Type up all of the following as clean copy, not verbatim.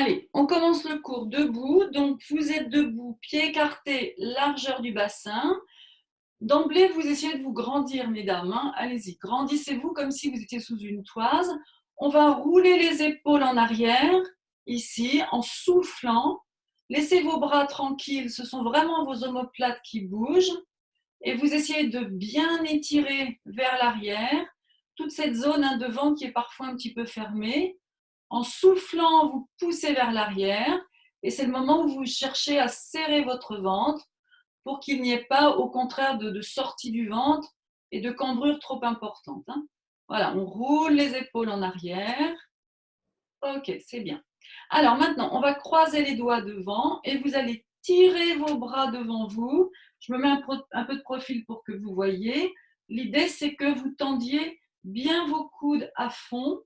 Allez, on commence le cours debout. Donc, vous êtes debout, pieds écartés, largeur du bassin. D'emblée, vous essayez de vous grandir, mesdames. Allez-y, grandissez-vous comme si vous étiez sous une toise. On va rouler les épaules en arrière, ici, en soufflant. Laissez vos bras tranquilles, ce sont vraiment vos omoplates qui bougent. Et vous essayez de bien étirer vers l'arrière toute cette zone devant qui est parfois un petit peu fermée. En soufflant, vous poussez vers l'arrière et c'est le moment où vous cherchez à serrer votre ventre pour qu'il n'y ait pas, au contraire, de sortie du ventre et de cambrure trop importante. Voilà, on roule les épaules en arrière. Ok, c'est bien. Alors maintenant, on va croiser les doigts devant et vous allez tirer vos bras devant vous. Je me mets un peu de profil pour que vous voyez. L'idée, c'est que vous tendiez bien vos coudes à fond,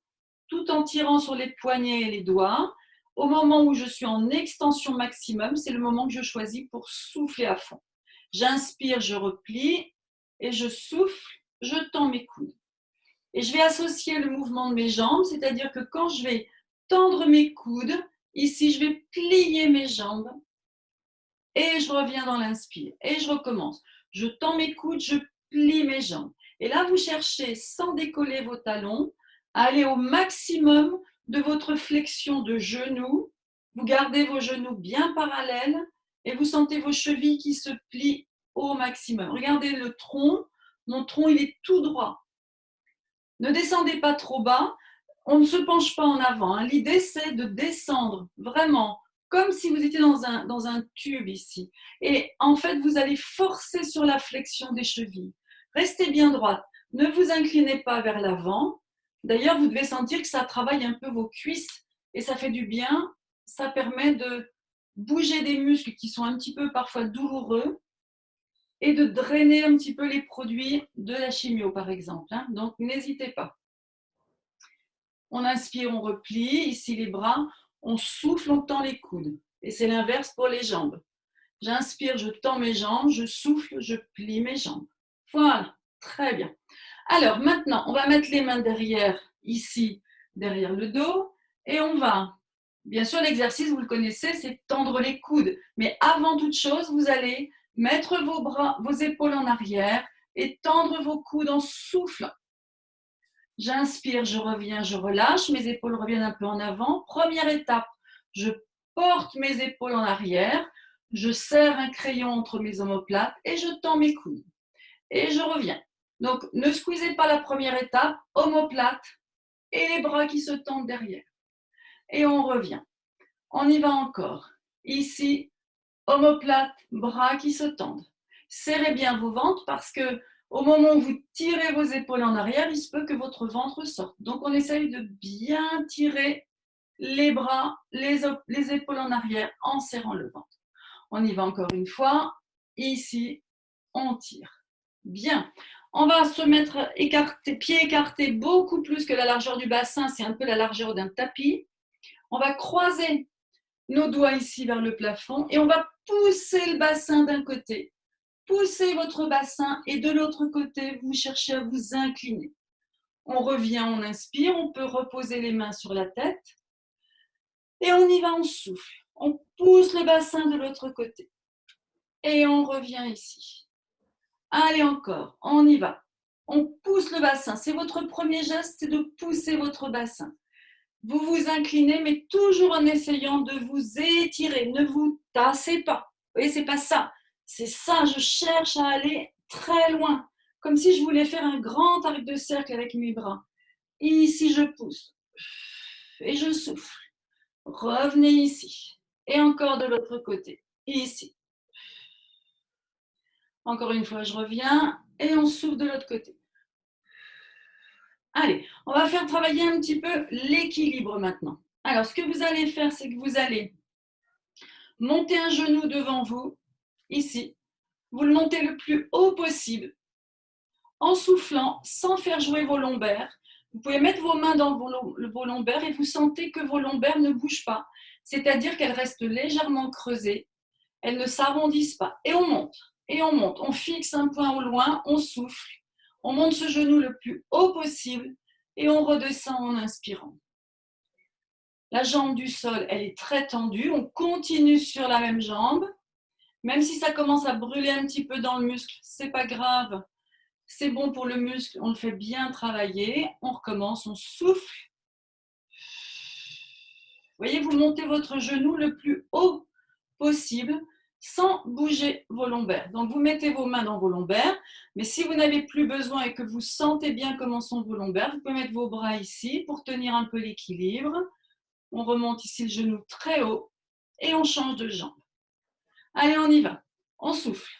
tout en tirant sur les poignets et les doigts. Au moment où je suis en extension maximum, c'est le moment que je choisis pour souffler à fond. J'inspire, je replie et je souffle, je tends mes coudes. Et je vais associer le mouvement de mes jambes, c'est-à-dire que quand je vais tendre mes coudes, ici je vais plier mes jambes et je reviens dans l'inspire et je recommence. Je tends mes coudes, je plie mes jambes. Et là, vous cherchez, sans décoller vos talons, à aller au maximum de votre flexion de genoux. Vous gardez vos genoux bien parallèles et vous sentez vos chevilles qui se plient au maximum. Regardez le tronc, mon tronc il est tout droit. Ne descendez pas trop bas, on ne se penche pas en avant. L'idée, c'est de descendre vraiment comme si vous étiez dans un tube ici. Et en fait, vous allez forcer sur la flexion des chevilles. Restez bien droite. Ne vous inclinez pas vers l'avant. D'ailleurs, vous devez sentir que ça travaille un peu vos cuisses et ça fait du bien. Ça permet de bouger des muscles qui sont un petit peu parfois douloureux et de drainer un petit peu les produits de la chimio, par exemple. Donc, n'hésitez pas. On inspire, on replie, ici les bras, on souffle, on tend les coudes. Et c'est l'inverse pour les jambes. J'inspire, je tends mes jambes, je souffle, je plie mes jambes. Voilà, très bien. Alors maintenant, on va mettre les mains derrière, ici, derrière le dos, et on va, bien sûr l'exercice, vous le connaissez, c'est tendre les coudes. Mais avant toute chose, vous allez mettre vos bras, vos épaules en arrière et tendre vos coudes en soufflant. J'inspire, je reviens, je relâche, mes épaules reviennent un peu en avant. Première étape, je porte mes épaules en arrière, je serre un crayon entre mes omoplates et je tends mes coudes. Et je reviens. Donc, ne squeezez pas la première étape, omoplate et les bras qui se tendent derrière. Et on revient. On y va encore. Ici, omoplate, bras qui se tendent. Serrez bien vos ventres parce que au moment où vous tirez vos épaules en arrière, il se peut que votre ventre sorte. Donc, on essaye de bien tirer les bras, les épaules en arrière en serrant le ventre. On y va encore une fois. Ici, on tire. Bien. On va se mettre écarté, pieds écartés beaucoup plus que la largeur du bassin. C'est un peu la largeur d'un tapis. On va croiser nos doigts ici vers le plafond et on va pousser le bassin d'un côté. Poussez votre bassin et de l'autre côté, vous cherchez à vous incliner. On revient, on inspire, on peut reposer les mains sur la tête et on y va, on souffle. On pousse le bassin de l'autre côté et on revient ici. Allez encore, on y va. On pousse le bassin. C'est votre premier geste, c'est de pousser votre bassin. Vous vous inclinez, mais toujours en essayant de vous étirer. Ne vous tassez pas. Vous voyez, c'est pas ça. C'est ça, je cherche à aller très loin. Comme si je voulais faire un grand arc de cercle avec mes bras. Ici, je pousse. Et je souffle. Revenez ici. Et encore de l'autre côté. Ici. Encore une fois, je reviens. Et on souffle de l'autre côté. Allez, on va faire travailler un petit peu l'équilibre maintenant. Alors, ce que vous allez faire, c'est que vous allez monter un genou devant vous, ici. Vous le montez le plus haut possible, en soufflant, sans faire jouer vos lombaires. Vous pouvez mettre vos mains dans vos lombaires et vous sentez que vos lombaires ne bougent pas. C'est-à-dire qu'elles restent légèrement creusées. Elles ne s'arrondissent pas. Et on monte, et on monte. On fixe un point au loin, on souffle. On monte ce genou le plus haut possible et on redescend en inspirant. La jambe du sol, elle est très tendue. On continue sur la même jambe. Même si ça commence à brûler un petit peu dans le muscle, c'est pas grave. C'est bon pour le muscle, on le fait bien travailler. On recommence, on souffle. Vous voyez, vous montez votre genou le plus haut possible sans bouger vos lombaires. Donc, vous mettez vos mains dans vos lombaires, mais si vous n'avez plus besoin et que vous sentez bien comment sont vos lombaires, vous pouvez mettre vos bras ici pour tenir un peu l'équilibre. On remonte ici le genou très haut et on change de jambe. Allez, on y va. On souffle.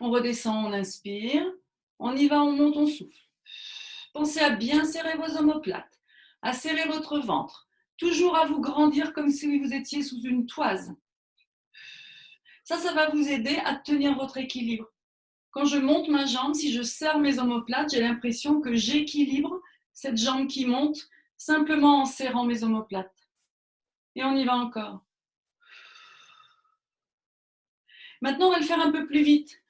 On redescend, on inspire. On y va, on monte, on souffle. Pensez à bien serrer vos omoplates, à serrer votre ventre. Toujours à vous grandir comme si vous étiez sous une toise. Ça va vous aider à tenir votre équilibre. Quand je monte ma jambe, si je serre mes omoplates, j'ai l'impression que j'équilibre cette jambe qui monte simplement en serrant mes omoplates. Et on y va encore. Maintenant, on va le faire un peu plus vite.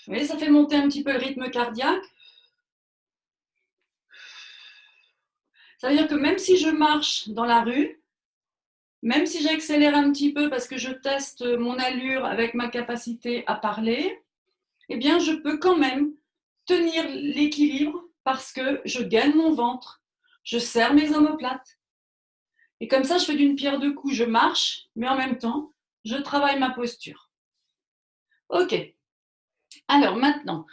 Vous voyez, ça fait monter un petit peu le rythme cardiaque. Ça veut dire que même si je marche dans la rue, même si j'accélère un petit peu parce que je teste mon allure avec ma capacité à parler, eh bien, je peux quand même tenir l'équilibre parce que je gaine mon ventre, je serre mes omoplates. Et comme ça, je fais d'une pierre deux coups. Je marche, mais en même temps, je travaille ma posture. OK. Alors maintenant,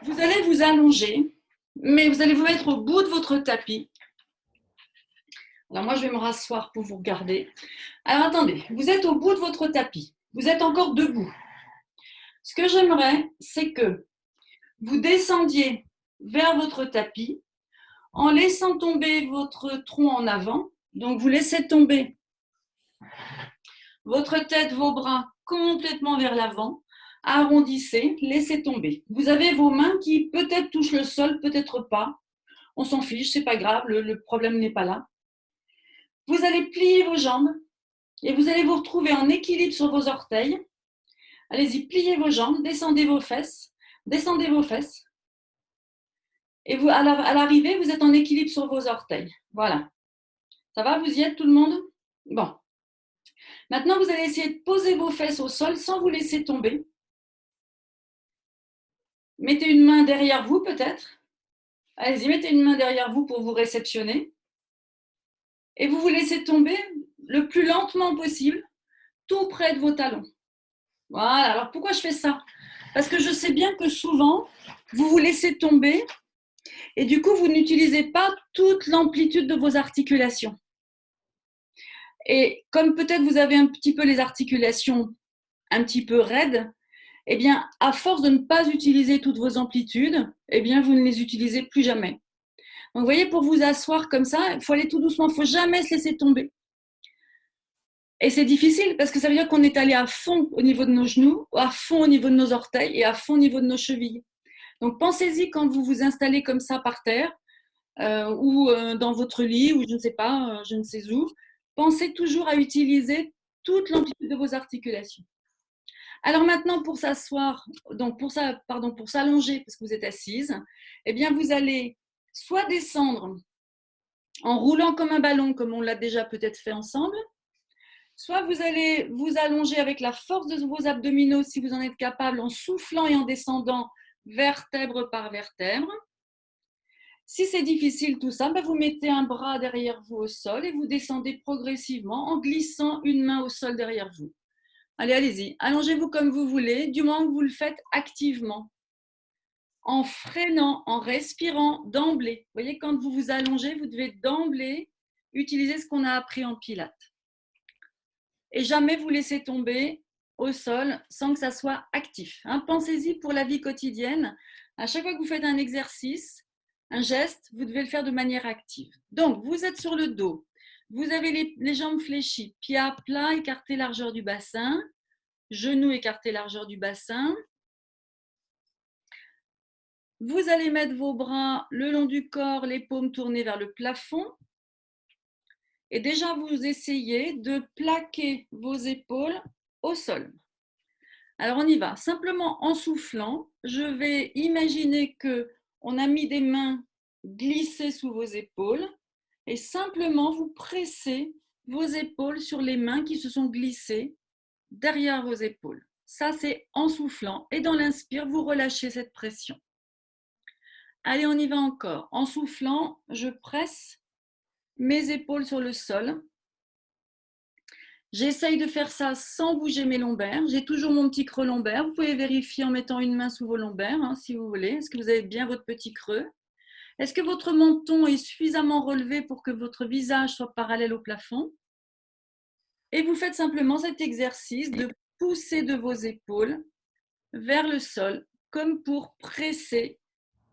vous allez vous allonger, mais vous allez vous mettre au bout de votre tapis. Alors moi, je vais me rasseoir pour vous regarder. Alors attendez, vous êtes au bout de votre tapis. Vous êtes encore debout. Ce que j'aimerais, c'est que vous descendiez vers votre tapis en laissant tomber votre tronc en avant. Donc, vous laissez tomber votre tête, vos bras complètement vers l'avant. Arrondissez, laissez tomber. Vous avez vos mains qui peut-être touchent le sol, peut-être pas. On s'en fiche, c'est pas grave, le problème n'est pas là. Vous allez plier vos jambes et vous allez vous retrouver en équilibre sur vos orteils. Allez-y, pliez vos jambes, descendez vos fesses, descendez vos fesses. Et vous, à l'arrivée, vous êtes en équilibre sur vos orteils. Voilà. Ça va, vous y êtes tout le monde? Bon. Maintenant, vous allez essayer de poser vos fesses au sol sans vous laisser tomber. Mettez une main derrière vous peut-être. Allez-y, mettez une main derrière vous pour vous réceptionner. Et vous vous laissez tomber le plus lentement possible, tout près de vos talons. Voilà. Alors pourquoi je fais ça? Parce que je sais bien que souvent, vous vous laissez tomber et du coup, vous n'utilisez pas toute l'amplitude de vos articulations. Et comme peut-être vous avez un petit peu les articulations un petit peu raides, eh bien, à force de ne pas utiliser toutes vos amplitudes, eh bien, vous ne les utilisez plus jamais. Donc, vous voyez, pour vous asseoir comme ça, il faut aller tout doucement, il ne faut jamais se laisser tomber. Et c'est difficile parce que ça veut dire qu'on est allé à fond au niveau de nos genoux, à fond au niveau de nos orteils et à fond au niveau de nos chevilles. Donc, pensez-y quand vous vous installez comme ça par terre ou dans votre lit ou je ne sais pas, je ne sais où. Pensez toujours à utiliser toute l'amplitude de vos articulations. Alors maintenant, pour s'asseoir, donc pour s'allonger parce que vous êtes assise, eh bien vous allez soit descendre en roulant comme un ballon, comme on l'a déjà peut-être fait ensemble, soit vous allez vous allonger avec la force de vos abdominaux si vous en êtes capable, en soufflant et en descendant vertèbre par vertèbre. Si c'est difficile tout ça, vous mettez un bras derrière vous au sol et vous descendez progressivement en glissant une main au sol derrière vous. Allez, allez-y, allongez-vous comme vous voulez, du moment que vous le faites activement, en freinant, en respirant d'emblée. Vous voyez, quand vous vous allongez, vous devez d'emblée utiliser ce qu'on a appris en pilates. Et jamais vous laisser tomber au sol sans que ça soit actif. Pensez-y pour la vie quotidienne. À chaque fois que vous faites un exercice, un geste, vous devez le faire de manière active. Donc, vous êtes sur le dos. Vous avez les jambes fléchies, pieds à plat, écartés largeur du bassin, genoux écartés largeur du bassin. Vous allez mettre vos bras le long du corps, les paumes tournées vers le plafond. Et déjà, vous essayez de plaquer vos épaules au sol. Alors, on y va. Simplement en soufflant, je vais imaginer qu'on a mis des mains glissées sous vos épaules et simplement vous pressez vos épaules sur les mains qui se sont glissées derrière vos épaules. Ça, c'est en soufflant. Et dans l'inspire, vous relâchez cette pression. Allez, on y va encore. En soufflant, je presse mes épaules sur le sol. J'essaye de faire ça sans bouger mes lombaires. J'ai toujours mon petit creux lombaire. Vous pouvez vérifier en mettant une main sous vos lombaires, hein, si vous voulez. Est-ce que vous avez bien votre petit creux? Est-ce que votre menton est suffisamment relevé pour que votre visage soit parallèle au plafond? Et vous faites simplement cet exercice de pousser de vos épaules vers le sol, comme pour presser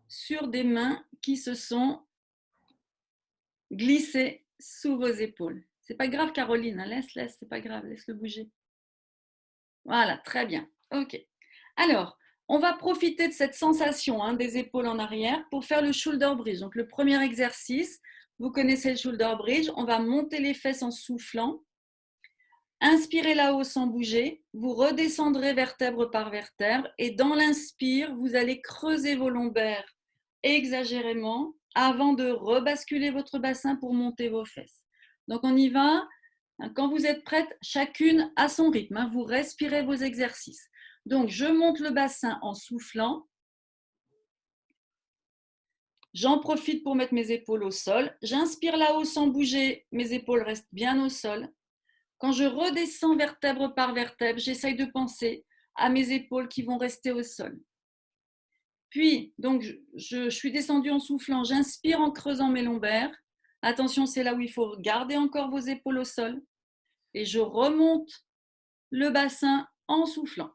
sur des mains qui se sont glissées sous vos épaules. C'est pas grave, Caroline, hein, laisse, c'est pas grave, laisse-le bouger. Voilà, très bien. OK. Alors, on va profiter de cette sensation des épaules en arrière pour faire le shoulder bridge. Donc, le premier exercice, vous connaissez le shoulder bridge. On va monter les fesses en soufflant. Inspirez là-haut sans bouger. Vous redescendrez vertèbre par vertèbre. Et dans l'inspire, vous allez creuser vos lombaires exagérément avant de rebasculer votre bassin pour monter vos fesses. Donc, on y va. Quand vous êtes prête, chacune à son rythme. Vous respirez vos exercices. Donc, je monte le bassin en soufflant. J'en profite pour mettre mes épaules au sol. J'inspire là-haut sans bouger. Mes épaules restent bien au sol. Quand je redescends vertèbre par vertèbre, j'essaye de penser à mes épaules qui vont rester au sol. Puis, donc, je suis descendue en soufflant. J'inspire en creusant mes lombaires. Attention, c'est là où il faut garder encore vos épaules au sol. Et je remonte le bassin en soufflant.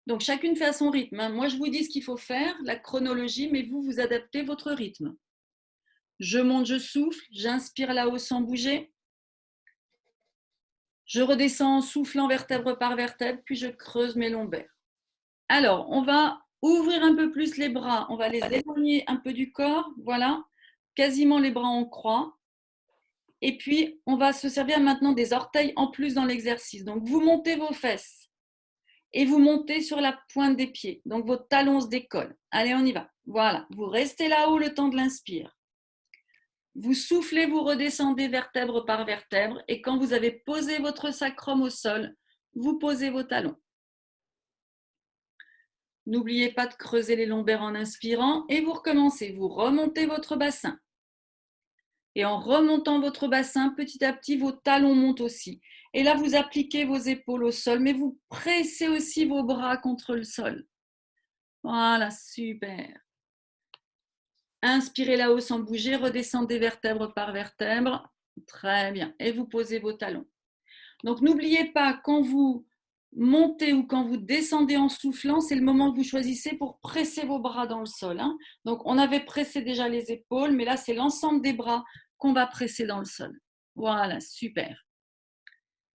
Donc, chacune fait à son rythme. Moi, je vous dis ce qu'il faut faire, la chronologie, mais vous, vous adaptez votre rythme. Je monte, je souffle, j'inspire là-haut sans bouger. Je redescends en soufflant vertèbre par vertèbre, puis je creuse mes lombaires. Alors, on va ouvrir un peu plus les bras. On va les éloigner un peu du corps. Voilà, quasiment les bras en croix. Et puis, on va se servir maintenant des orteils en plus dans l'exercice. Donc, vous montez vos fesses. Et vous montez sur la pointe des pieds. Donc, vos talons se décollent. Allez, on y va. Voilà. Vous restez là-haut le temps de l'inspire. Vous soufflez, vous redescendez vertèbre par vertèbre. Et quand vous avez posé votre sacrum au sol, vous posez vos talons. N'oubliez pas de creuser les lombaires en inspirant. Et vous recommencez. Vous remontez votre bassin. Et en remontant votre bassin, petit à petit, vos talons montent aussi. Et là, vous appliquez vos épaules au sol, mais vous pressez aussi vos bras contre le sol. Voilà, super. Inspirez là-haut sans bouger, redescendez vertèbre par vertèbre. Très bien. Et vous posez vos talons. Donc, n'oubliez pas, quand vous montez ou quand vous descendez en soufflant, c'est le moment que vous choisissez pour presser vos bras dans le sol. Donc, on avait pressé déjà les épaules, mais là, c'est l'ensemble des bras qu'on va presser dans le sol. Voilà, super.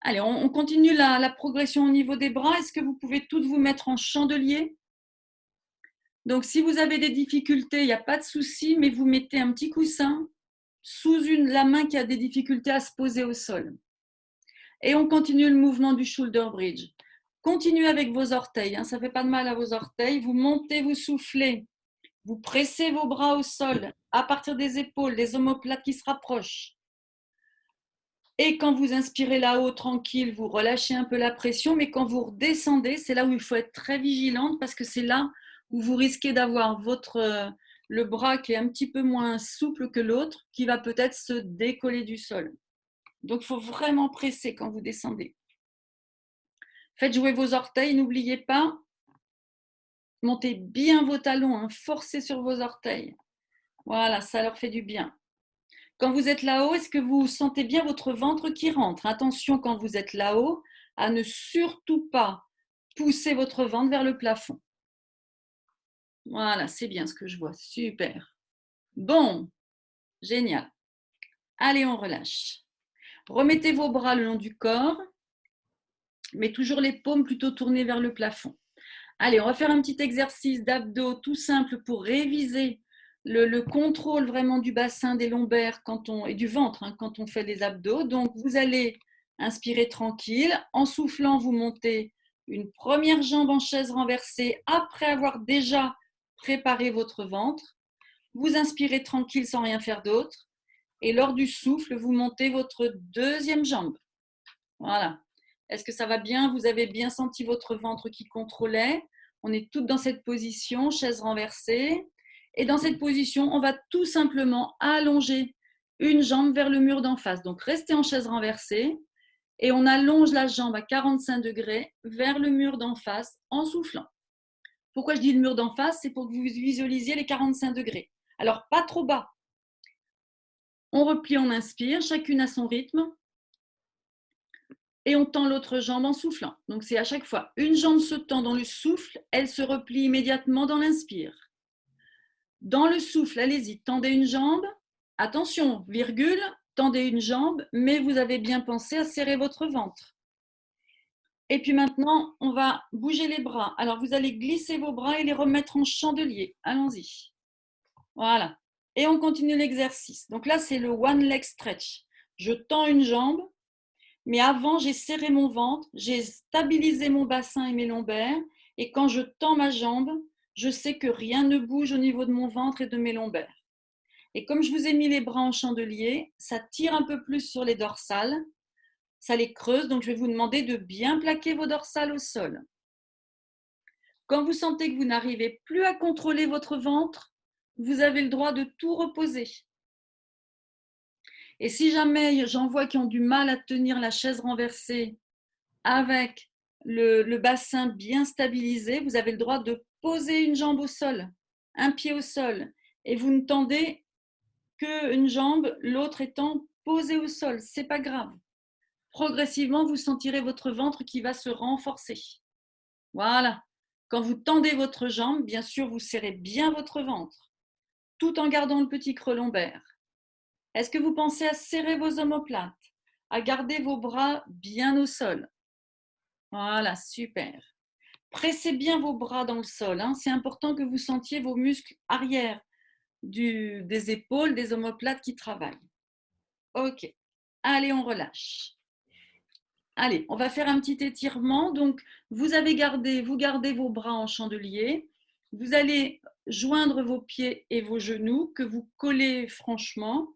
Allez, on continue la progression au niveau des bras. Est-ce que vous pouvez toutes vous mettre en chandelier? Donc, si vous avez des difficultés, il n'y a pas de souci, mais vous mettez un petit coussin sous la main qui a des difficultés à se poser au sol. Et on continue le mouvement du shoulder bridge. Continuez avec vos orteils, ça ne fait pas de mal à vos orteils. Vous montez, vous soufflez. Vous pressez vos bras au sol à partir des épaules, des omoplates qui se rapprochent. Et quand vous inspirez là-haut, tranquille, vous relâchez un peu la pression, mais quand vous redescendez, c'est là où il faut être très vigilante parce que c'est là où vous risquez d'avoir le bras qui est un petit peu moins souple que l'autre, qui va peut-être se décoller du sol. Donc, il faut vraiment presser quand vous descendez. Faites jouer vos orteils, n'oubliez pas, montez bien vos talons, forcez sur vos orteils. Voilà, ça leur fait du bien. Quand vous êtes là-haut, est-ce que vous sentez bien votre ventre qui rentre? Attention quand vous êtes là-haut à ne surtout pas pousser votre ventre vers le plafond. Voilà, c'est bien ce que je vois. Super. Bon, génial. Allez, on relâche. Remettez vos bras le long du corps, mais toujours les paumes plutôt tournées vers le plafond. Allez, on va faire un petit exercice d'abdos tout simple pour réviser le contrôle vraiment du bassin, des lombaires et du ventre quand on fait les abdos. Donc, vous allez inspirer tranquille. En soufflant, vous montez une première jambe en chaise renversée après avoir déjà préparé votre ventre. Vous inspirez tranquille sans rien faire d'autre. Et lors du souffle, vous montez votre deuxième jambe. Voilà. Est-ce que ça va bien? Vous avez bien senti votre ventre qui contrôlait? On est toutes dans cette position, chaise renversée. Et dans cette position, on va tout simplement allonger une jambe vers le mur d'en face. Donc, restez en chaise renversée et on allonge la jambe à 45 degrés vers le mur d'en face en soufflant. Pourquoi je dis le mur d'en face? C'est pour que vous visualisiez les 45 degrés. Alors, pas trop bas. On replie, on inspire, chacune à son rythme. Et on tend l'autre jambe en soufflant. Donc, c'est à chaque fois une jambe se tend dans le souffle, elle se replie immédiatement dans l'inspire. Dans le souffle, allez-y, tendez une jambe. Attention, virgule, tendez une jambe, mais vous avez bien pensé à serrer votre ventre. Et puis maintenant, on va bouger les bras. Alors, vous allez glisser vos bras et les remettre en chandelier. Allons-y. Voilà. Et on continue l'exercice. Donc là, c'est le one leg stretch. Je tends une jambe, mais avant, j'ai serré mon ventre, j'ai stabilisé mon bassin et mes lombaires. Et quand je tends ma jambe, je sais que rien ne bouge au niveau de mon ventre et de mes lombaires. Et comme je vous ai mis les bras en chandelier, ça tire un peu plus sur les dorsales, ça les creuse. Donc, je vais vous demander de bien plaquer vos dorsales au sol. Quand vous sentez que vous n'arrivez plus à contrôler votre ventre, vous avez le droit de tout reposer. Et si jamais j'en vois qui ont du mal à tenir la chaise renversée avec le bassin bien stabilisé, vous avez le droit de poser une jambe au sol, un pied au sol, et vous ne tendez qu'une jambe, l'autre étant posée au sol. C'est pas grave. Progressivement, vous sentirez votre ventre qui va se renforcer. Voilà. Quand vous tendez votre jambe, bien sûr, vous serrez bien votre ventre, tout en gardant le petit creux lombaire. Est-ce que vous pensez à serrer vos omoplates, à garder vos bras bien au sol? Voilà, super. Pressez bien vos bras dans le sol. C'est important que vous sentiez vos muscles arrière des épaules, des omoplates qui travaillent. Ok. Allez, on relâche. Allez, on va faire un petit étirement. Donc, vous gardez vos bras en chandelier. Vous allez joindre vos pieds et vos genoux que vous collez franchement.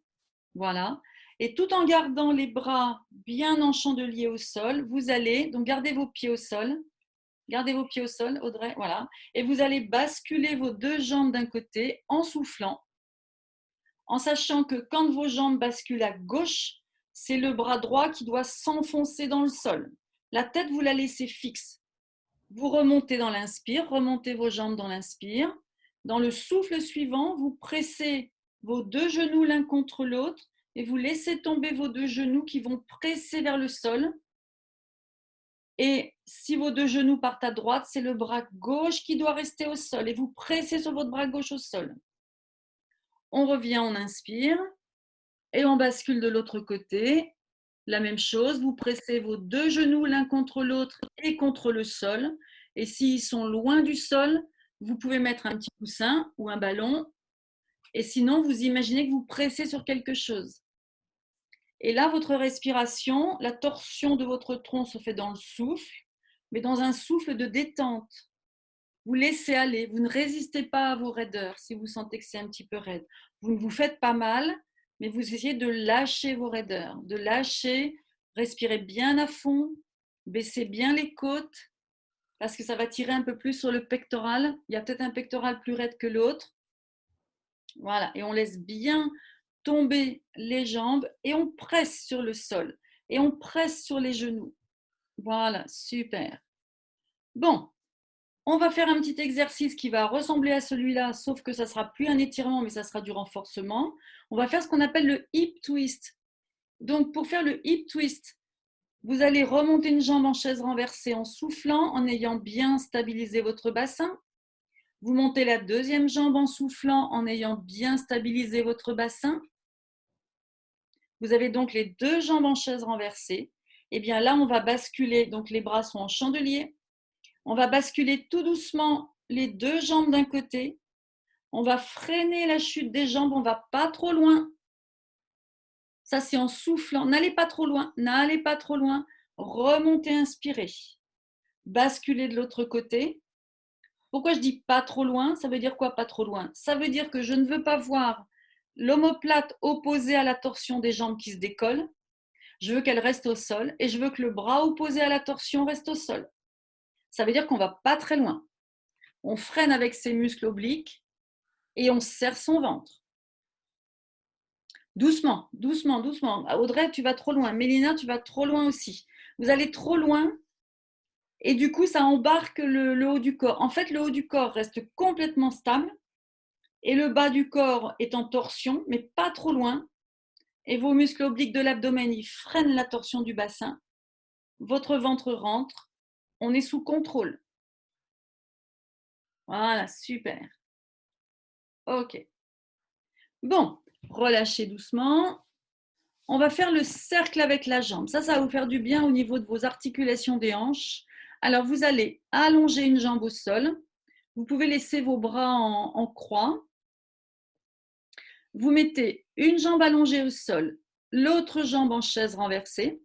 Voilà. Et tout en gardant les bras bien en chandelier au sol, vous allez, donc gardez vos pieds au sol. Gardez vos pieds au sol, Audrey. Voilà. Et vous allez basculer vos deux jambes d'un côté en soufflant, en sachant que quand vos jambes basculent à gauche, c'est le bras droit qui doit s'enfoncer dans le sol. La tête, vous la laissez fixe. Vous remontez dans l'inspire, remontez vos jambes dans l'inspire. Dans le souffle suivant, vous pressez vos deux genoux l'un contre l'autre et vous laissez tomber vos deux genoux qui vont presser vers le sol. Et si vos deux genoux partent à droite, c'est le bras gauche qui doit rester au sol et vous pressez sur votre bras gauche au sol. On revient, on inspire et on bascule de l'autre côté. La même chose, vous pressez vos deux genoux l'un contre l'autre et contre le sol. Et s'ils sont loin du sol, vous pouvez mettre un petit coussin ou un ballon. Et sinon, vous imaginez que vous pressez sur quelque chose. Et là, votre respiration, la torsion de votre tronc se fait dans le souffle, mais dans un souffle de détente. Vous laissez aller, vous ne résistez pas à vos raideurs si vous sentez que c'est un petit peu raide. Vous ne vous faites pas mal, mais vous essayez de lâcher vos raideurs, de lâcher, respirez bien à fond, baissez bien les côtes, parce que ça va tirer un peu plus sur le pectoral. Il y a peut-être un pectoral plus raide que l'autre. Voilà, et on laisse bien tomber les jambes et on presse sur le sol et on presse sur les genoux. Voilà, super. Bon, on va faire un petit exercice qui va ressembler à celui-là, sauf que ça ne sera plus un étirement, mais ça sera du renforcement. On va faire ce qu'on appelle le hip twist. Donc, pour faire le hip twist, vous allez remonter une jambe en chaise renversée en soufflant, en ayant bien stabilisé votre bassin. Vous montez la deuxième jambe en soufflant, en ayant bien stabilisé votre bassin. Vous avez donc les deux jambes en chaise renversée. Et bien là, on va basculer, donc les bras sont en chandelier. On va basculer tout doucement les deux jambes d'un côté On va freiner la chute des jambes, on ne va pas trop loin. Ça, c'est en soufflant. N'allez pas trop loin, n'allez pas trop loin. Remontez, inspirez. Basculez de l'autre côté. Pourquoi je dis pas trop loin? Ça veut dire quoi, pas trop loin? Ça veut dire que je ne veux pas voir l'omoplate opposée à la torsion des jambes qui se décolle. Je veux qu'elle reste au sol et je veux que le bras opposé à la torsion reste au sol. Ça veut dire qu'on ne va pas très loin. On freine avec ses muscles obliques et on serre son ventre. Doucement, doucement, doucement. Audrey, tu vas trop loin. Mélina, tu vas trop loin aussi. Vous allez trop loin et du coup, ça embarque le haut du corps. En fait, le haut du corps reste complètement stable et le bas du corps est en torsion, mais pas trop loin. Et vos muscles obliques de l'abdomen, ils freinent la torsion du bassin. Votre ventre rentre. On est sous contrôle. Voilà, super. Ok. Bon, relâchez doucement. On va faire le cercle avec la jambe. Ça va vous faire du bien au niveau de vos articulations des hanches. Alors, vous allez allonger une jambe au sol. Vous pouvez laisser vos bras en croix. Vous mettez une jambe allongée au sol, l'autre jambe en chaise renversée.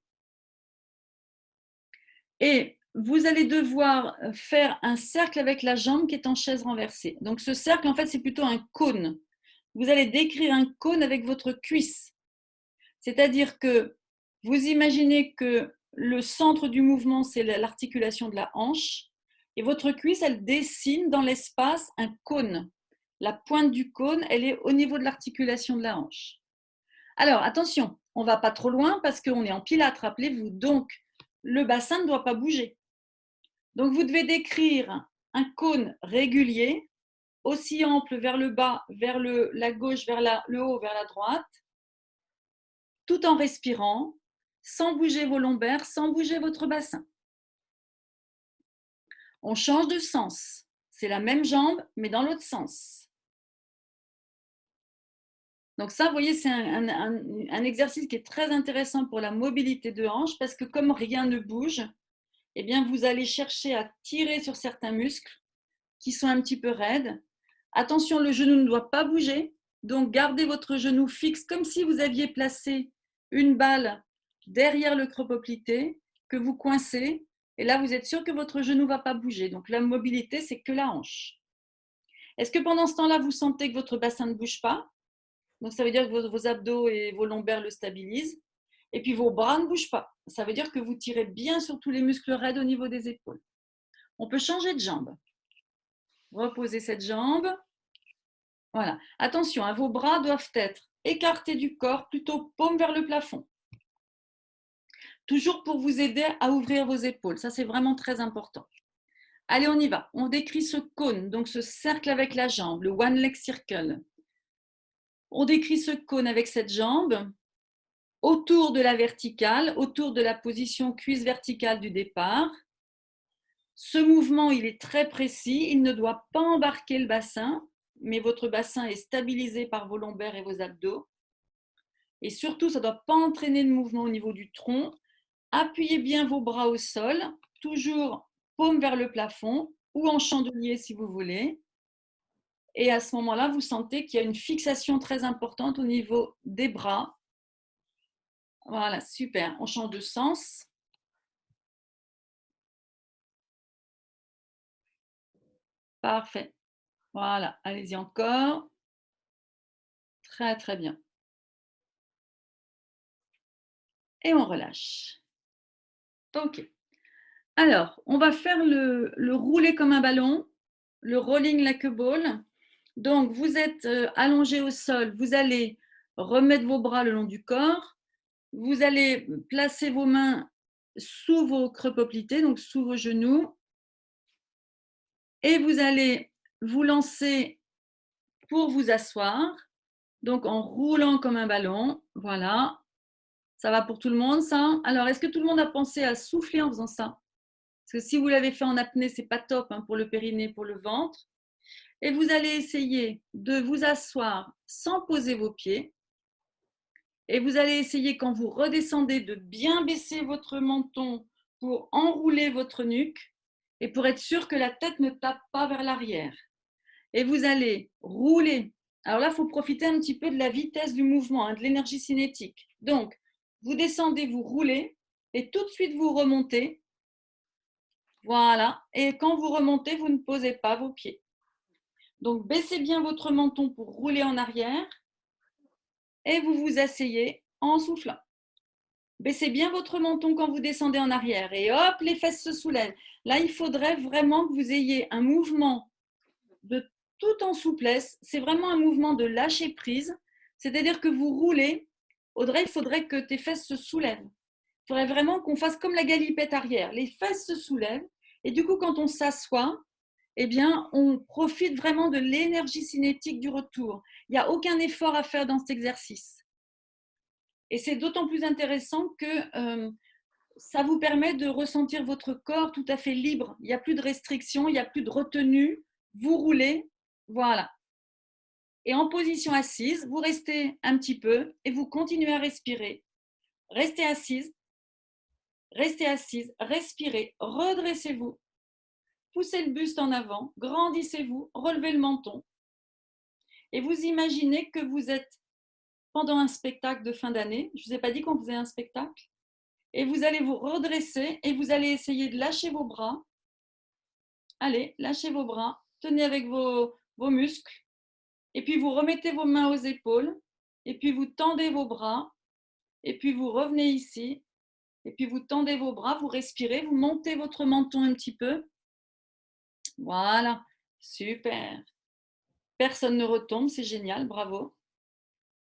Et vous allez devoir faire un cercle avec la jambe qui est en chaise renversée. Donc, ce cercle, en fait, c'est plutôt un cône. Vous allez décrire un cône avec votre cuisse. C'est-à-dire que vous imaginez que le centre du mouvement, c'est l'articulation de la hanche, et votre cuisse, elle dessine dans l'espace un cône. La pointe du cône, elle est au niveau de l'articulation de la hanche. Alors, attention, on ne va pas trop loin parce qu'on est en pilates, rappelez-vous. Donc, le bassin ne doit pas bouger. Donc, vous devez décrire un cône régulier, aussi ample vers le bas, vers la gauche, vers le haut, vers la droite, tout en respirant, sans bouger vos lombaires, sans bouger votre bassin. On change de sens. C'est la même jambe, mais dans l'autre sens. Donc ça, vous voyez, c'est un exercice qui est très intéressant pour la mobilité de hanche parce que comme rien ne bouge, eh bien, vous allez chercher à tirer sur certains muscles qui sont un petit peu raides. Attention, le genou ne doit pas bouger. Donc, gardez votre genou fixe comme si vous aviez placé une balle derrière le creux poplité que vous coincez. Et là, vous êtes sûr que votre genou ne va pas bouger. Donc, la mobilité, c'est que la hanche. Est-ce que pendant ce temps-là, vous sentez que votre bassin ne bouge pas? Donc, ça veut dire que vos abdos et vos lombaires le stabilisent. Et puis, vos bras ne bougent pas. Ça veut dire que vous tirez bien sur tous les muscles raides au niveau des épaules. On peut changer de jambe. Reposez cette jambe. Voilà. Attention, hein, vos bras doivent être écartés du corps, plutôt paume vers le plafond. Toujours pour vous aider à ouvrir vos épaules. Ça, c'est vraiment très important. Allez, on y va. On décrit ce cône, donc ce cercle avec la jambe, le one leg circle. On décrit ce cône avec cette jambe autour de la verticale, autour de la position cuisse verticale du départ. Ce mouvement, il est très précis. Il ne doit pas embarquer le bassin, mais votre bassin est stabilisé par vos lombaires et vos abdos. Et surtout, ça ne doit pas entraîner de mouvement au niveau du tronc. Appuyez bien vos bras au sol, toujours paume vers le plafond ou en chandelier si vous voulez. Et à ce moment-là, vous sentez qu'il y a une fixation très importante au niveau des bras. Voilà, super. On change de sens. Parfait. Voilà, allez-y encore. Très, très bien. Et on relâche. Ok. Alors, on va faire le rouler comme un ballon, le rolling like a ball. Donc, vous êtes allongé au sol, vous allez remettre vos bras le long du corps, vous allez placer vos mains sous vos creux poplités, donc sous vos genoux, et vous allez vous lancer pour vous asseoir, donc en roulant comme un ballon. Voilà, ça va pour tout le monde ça? Alors, est-ce que tout le monde a pensé à souffler en faisant ça? Parce que si vous l'avez fait en apnée, c'est pas top hein, pour le périnée, pour le ventre. Et vous allez essayer de vous asseoir sans poser vos pieds. Et vous allez essayer, quand vous redescendez, de bien baisser votre menton pour enrouler votre nuque et pour être sûr que la tête ne tape pas vers l'arrière. et vous allez rouler. Alors là, il faut profiter un petit peu de la vitesse du mouvement, hein, de l'énergie cinétique. Donc, vous descendez, vous roulez et tout de suite vous remontez. Voilà. Et quand vous remontez, vous ne posez pas vos pieds. Donc, baissez bien votre menton pour rouler en arrière et vous vous asseyez en soufflant. Baissez bien votre menton quand vous descendez en arrière et hop, les fesses se soulèvent. Là, il faudrait vraiment que vous ayez un mouvement de tout en souplesse. C'est vraiment un mouvement de lâcher prise. C'est-à-dire que vous roulez. Audrey, il faudrait que tes fesses se soulèvent. Il faudrait vraiment qu'on fasse comme la galipette arrière. Les fesses se soulèvent et du coup, quand on s'assoit, eh bien, on profite vraiment de l'énergie cinétique du retour. Il n'y a aucun effort à faire dans cet exercice. Et c'est d'autant plus intéressant que ça vous permet de ressentir votre corps tout à fait libre. Il n'y a plus de restrictions, il n'y a plus de retenue. Vous roulez, voilà. Et en position assise, vous restez un petit peu et vous continuez à respirer. Restez assise, respirez, redressez-vous. Poussez le buste en avant, grandissez-vous, relevez le menton. Et vous imaginez que vous êtes pendant un spectacle de fin d'année. Je ne vous ai pas dit qu'on faisait un spectacle. Et vous allez vous redresser et vous allez essayer de lâcher vos bras. Allez, lâchez vos bras, tenez avec vos muscles. Et puis vous remettez vos mains aux épaules. Et puis vous tendez vos bras. Et puis vous revenez ici. Et puis vous tendez vos bras, vous respirez, vous montez votre menton un petit peu. Voilà, super. Personne ne retombe, c'est génial, bravo.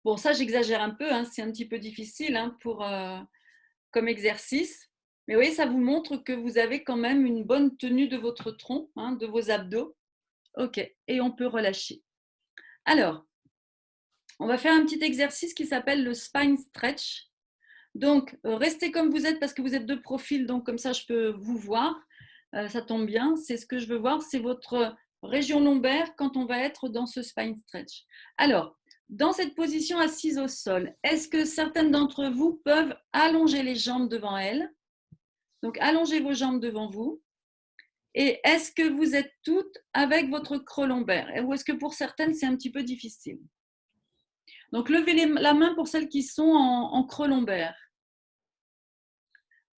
Bon, ça j'exagère un peu, hein, c'est un petit peu difficile hein, comme exercice. Mais oui, ça vous montre que vous avez quand même une bonne tenue de votre tronc, hein, de vos abdos. Ok, et on peut relâcher. Alors, on va faire un petit exercice qui s'appelle le spine stretch. Donc, restez comme vous êtes parce que vous êtes de profil, donc comme ça je peux vous voir. Ça tombe bien, c'est ce que je veux voir, c'est votre région lombaire quand on va être dans ce spine stretch. Alors, dans cette position assise au sol, est-ce que certaines d'entre vous peuvent allonger les jambes devant elles? Donc, allongez vos jambes devant vous. Et est-ce que vous êtes toutes avec votre creux lombaire? Ou est-ce que pour certaines, c'est un petit peu difficile? Donc, levez la main pour celles qui sont en creux lombaire.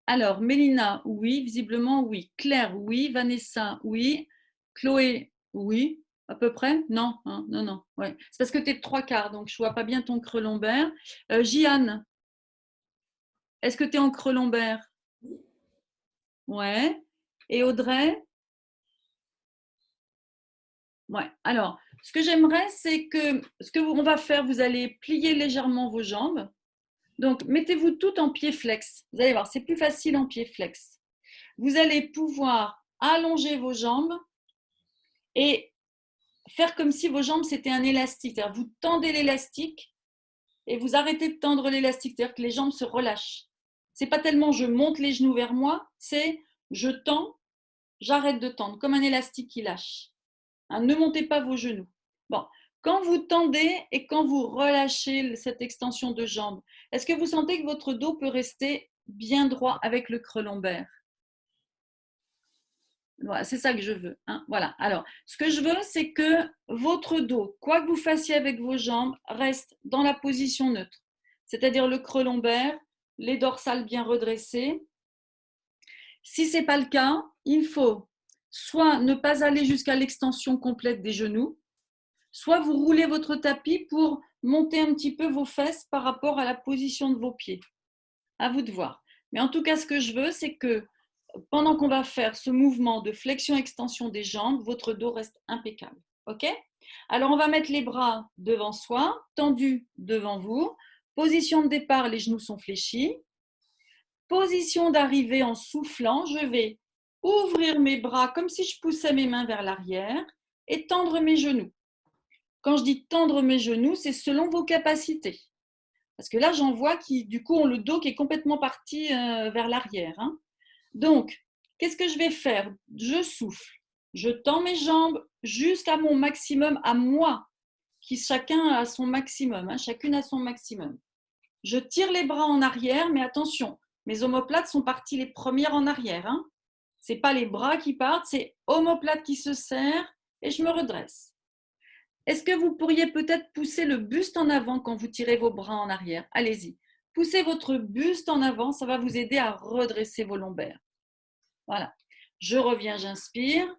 Alors, Mélina, oui. Visiblement, oui. Claire, oui. Vanessa, oui. Chloé, oui. À peu près? Non, hein, non, non. Ouais. C'est parce que tu es de 3/4, donc je ne vois pas bien ton creux lombaire. Jiane, est-ce que tu es en creux lombaire? Ouais. Et Audrey? Ouais. Alors, ce que j'aimerais, c'est que ce que on va faire, vous allez plier légèrement vos jambes. Donc, mettez-vous toutes en pied flex. Vous allez voir, c'est plus facile en pied flex. Vous allez pouvoir allonger vos jambes et faire comme si vos jambes c'était un élastique. C'est-à-dire, vous tendez l'élastique et vous arrêtez de tendre l'élastique. C'est-à-dire que les jambes se relâchent. C'est pas tellement je monte les genoux vers moi, c'est je tends, j'arrête de tendre, comme un élastique qui lâche. Hein, ne montez pas vos genoux. Bon, quand vous tendez et quand vous relâchez cette extension de jambes, est-ce que vous sentez que votre dos peut rester bien droit avec le creux lombaire? Voilà, c'est ça que je veux. Hein. Voilà. Alors, ce que je veux, c'est que votre dos, quoi que vous fassiez avec vos jambes, reste dans la position neutre. C'est-à-dire le creux lombaire, les dorsales bien redressées. Si ce n'est pas le cas, il faut soit ne pas aller jusqu'à l'extension complète des genoux, soit vous roulez votre tapis pour monter un petit peu vos fesses par rapport à la position de vos pieds. À vous de voir. Mais en tout cas, ce que je veux, c'est que pendant qu'on va faire ce mouvement de flexion-extension des jambes, votre dos reste impeccable. OK? Alors, on va mettre les bras devant soi, tendus devant vous. Position de départ, les genoux sont fléchis. Position d'arrivée en soufflant, je vais ouvrir mes bras comme si je poussais mes mains vers l'arrière et tendre mes genoux. Quand je dis tendre mes genoux, c'est selon vos capacités. Parce que là, j'en vois qui, du coup, ont le dos qui est complètement parti vers l'arrière. Hein. Donc, qu'est-ce que je vais faire? Je souffle. Je tends mes jambes jusqu'à mon maximum, à moi, qui chacun a son maximum, hein, chacune a son maximum. Je tire les bras en arrière, mais attention, mes omoplates sont parties les premières en arrière. Hein. Ce n'est pas les bras qui partent, c'est omoplate qui se serre et je me redresse. Est-ce que vous pourriez peut-être pousser le buste en avant quand vous tirez vos bras en arrière? Allez-y. Poussez votre buste en avant, ça va vous aider à redresser vos lombaires. Voilà. Je reviens, j'inspire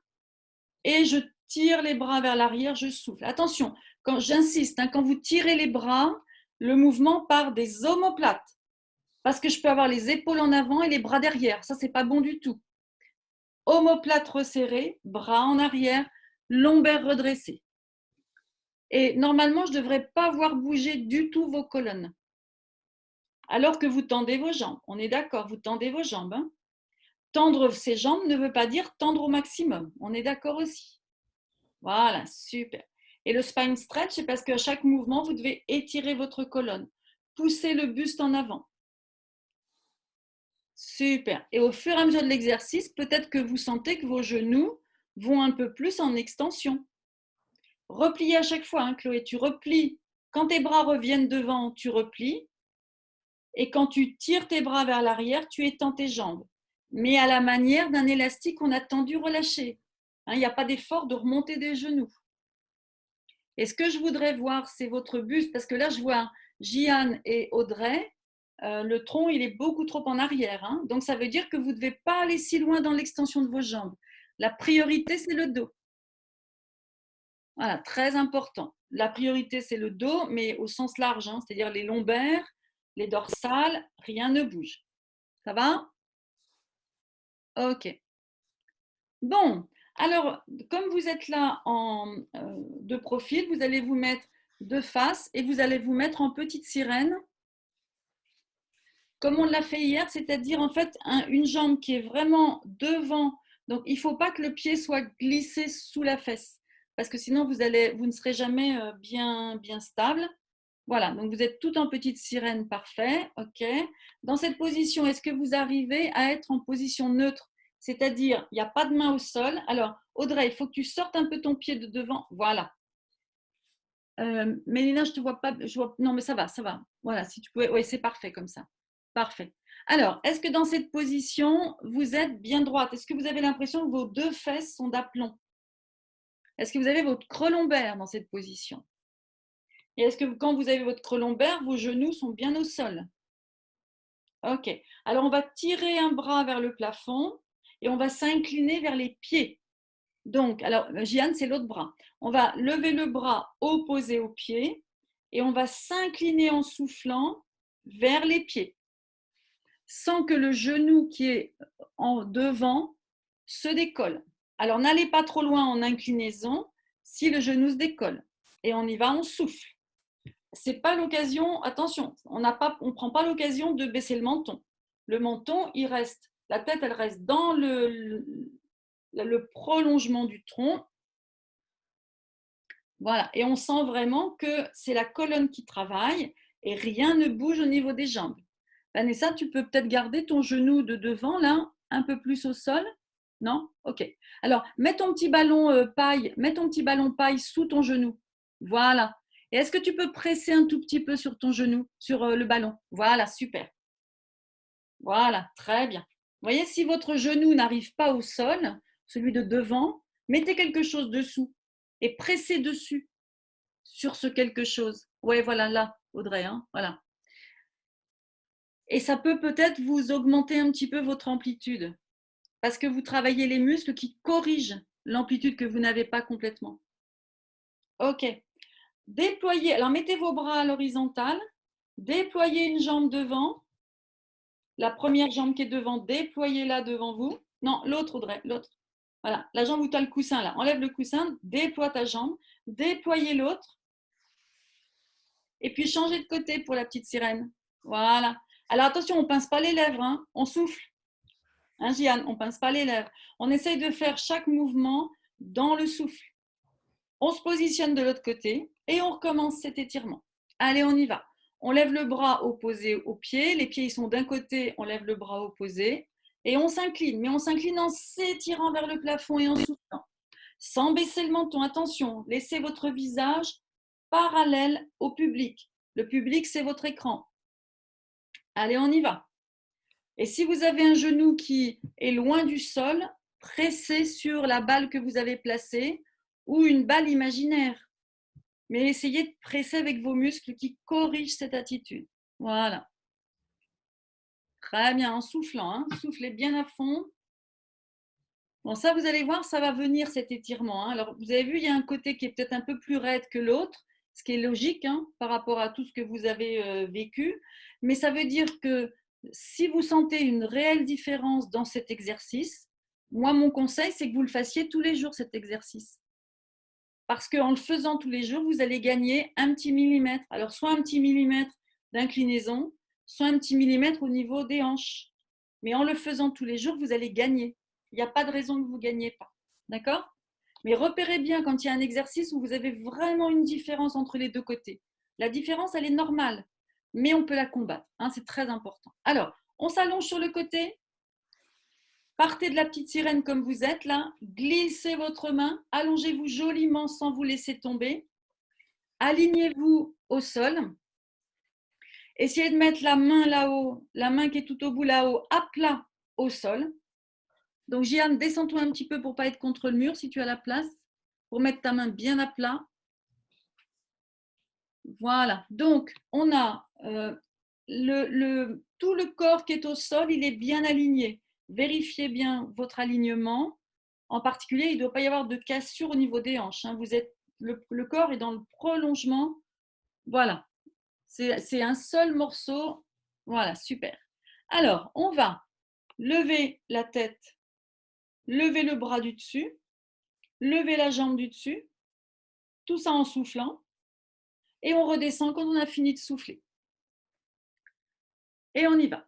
et je tire les bras vers l'arrière, je souffle. Attention, quand j'insiste, quand vous tirez les bras, le mouvement part des omoplates parce que je peux avoir les épaules en avant et les bras derrière. Ça, c'est pas bon du tout. Omoplate resserrée, bras en arrière, lombaires redressés. Et normalement, je ne devrais pas voir bouger du tout vos colonnes. Alors que vous tendez vos jambes. On est d'accord, vous tendez vos jambes. Hein. Tendre ses jambes ne veut pas dire tendre au maximum. On est d'accord aussi. Voilà, super. Et le spine stretch, c'est parce qu'à chaque mouvement, vous devez étirer votre colonne. Pousser le buste en avant. Super. Et au fur et à mesure de l'exercice, peut-être que vous sentez que vos genoux vont un peu plus en extension. Replier à chaque fois, Chloé, tu replies. Quand tes bras reviennent devant, tu replies. Et quand tu tires tes bras vers l'arrière, tu étends tes jambes. Mais à la manière d'un élastique qu'on a tendu relâché. Il n'y a pas d'effort de remonter des genoux. Et ce que je voudrais voir, c'est votre buste, parce que là, je vois Jeanne et Audrey. Le tronc, il est beaucoup trop en arrière. Donc, ça veut dire que vous ne devez pas aller si loin dans l'extension de vos jambes. La priorité, c'est le dos. Voilà, très important. La priorité, c'est le dos, mais au sens large, c'est-à-dire les lombaires, les dorsales, rien ne bouge. Ça va? Ok. Bon, alors, comme vous êtes là de profil, vous allez vous mettre de face et vous allez vous mettre en petite sirène, comme on l'a fait hier, c'est-à-dire en fait une jambe qui est vraiment devant. Donc, il ne faut pas que le pied soit glissé sous la fesse, parce que sinon, vous ne serez jamais bien stable. Voilà, donc vous êtes tout en petite sirène, parfait, ok. Dans cette position, est-ce que vous arrivez à être en position neutre? C'est-à-dire, il n'y a pas de main au sol. Alors, Audrey, il faut que tu sortes un peu ton pied de devant. Voilà. Mélina, je ne te vois pas. Non, mais ça va, ça va. Voilà, si tu pouvais. Oui, c'est parfait comme ça. Parfait. Alors, est-ce que dans cette position, vous êtes bien droite? Est-ce que vous avez l'impression que vos deux fesses sont d'aplomb? Est-ce que vous avez votre creux lombaire dans cette position? Et est-ce que quand vous avez votre creux lombaire, vos genoux sont bien au sol? Ok. Alors, on va tirer un bras vers le plafond et on va s'incliner vers les pieds. Donc, alors, Jeanne, c'est l'autre bras. On va lever le bras opposé au pied et on va s'incliner en soufflant vers les pieds, sans que le genou qui est en devant se décolle. Alors, n'allez pas trop loin en inclinaison si le genou se décolle. Et on y va, on souffle. C'est pas l'occasion, attention, on ne prend pas l'occasion de baisser le menton. Le menton, il reste, la tête, elle reste dans le prolongement du tronc. Voilà, et on sent vraiment que c'est la colonne qui travaille et rien ne bouge au niveau des jambes. Vanessa, tu peux peut-être garder ton genou de devant, là, un peu plus au sol. Non? Ok. Alors, mets ton petit ballon paille sous ton genou. Voilà. Et est-ce que tu peux presser un tout petit peu sur ton genou, sur le ballon? Voilà, super. Voilà, très bien. Vous voyez, si votre genou n'arrive pas au sol, celui de devant, mettez quelque chose dessous et pressez dessus sur ce quelque chose. Ouais, voilà, là, Audrey, voilà. Et ça peut peut-être vous augmenter un petit peu votre amplitude parce que vous travaillez les muscles qui corrigent l'amplitude que vous n'avez pas complètement. Ok. Déployez, alors mettez vos bras à l'horizontale, déployez une jambe devant, la première jambe qui est devant, déployez-la devant vous. Non, l'autre, Audrey, l'autre. Voilà, la jambe où tu as le coussin là. Enlève le coussin, déploie ta jambe, déployez l'autre. Et puis changez de côté pour la petite sirène. Voilà. Alors attention, on ne pince pas les lèvres, on souffle. Jeanne, on ne pince pas les lèvres. On essaye de faire chaque mouvement dans le souffle. On se positionne de l'autre côté et on recommence cet étirement. Allez, on y va. On lève le bras opposé au pied. Les pieds ils sont d'un côté, on lève le bras opposé. Et on s'incline, mais on s'incline en s'étirant vers le plafond et en soufflant. Sans baisser le menton, attention, laissez votre visage parallèle au public. Le public, c'est votre écran. Allez, on y va. Et si vous avez un genou qui est loin du sol, pressez sur la balle que vous avez placée ou une balle imaginaire. mais essayez de presser avec vos muscles qui corrigent cette attitude. Voilà. Très bien, en soufflant, hein. Soufflez bien à fond. Bon, ça, vous allez voir, ça va venir cet étirement, hein. Alors, vous avez vu, il y a un côté qui est peut-être un peu plus raide que l'autre, ce qui est logique, hein, par rapport à tout ce que vous avez vécu. Mais ça veut dire que si vous sentez une réelle différence dans cet exercice, moi, mon conseil, c'est que vous le fassiez tous les jours, cet exercice. Parce qu'en le faisant tous les jours, vous allez gagner un petit millimètre. Alors, soit un petit millimètre d'inclinaison, soit un petit millimètre au niveau des hanches. Mais en le faisant tous les jours, vous allez gagner. Il n'y a pas de raison que vous ne gagnez pas. D'accord? Mais repérez bien quand il y a un exercice où vous avez vraiment une différence entre les deux côtés. La différence, elle est normale, mais on peut la combattre, hein, c'est très important. Alors, on s'allonge sur le côté. Partez de la petite sirène comme vous êtes là, glissez votre main, allongez-vous joliment sans vous laisser tomber, alignez-vous au sol, essayez de mettre la main là-haut, la main qui est tout au bout là-haut, à plat au sol. Donc Jeanne, descends-toi un petit peu pour ne pas être contre le mur si tu as la place, pour mettre ta main bien à plat. Voilà, donc on a tout le corps qui est au sol, il est bien aligné. Vérifiez bien votre alignement. En particulier, il ne doit pas y avoir de cassure au niveau des hanches, hein. Vous êtes, le corps est dans le prolongement. Voilà, c'est un seul morceau. Voilà, super. Alors, on va lever la tête, lever le bras du dessus, lever la jambe du dessus, tout ça en soufflant. Et on redescend quand on a fini de souffler. Et on y va.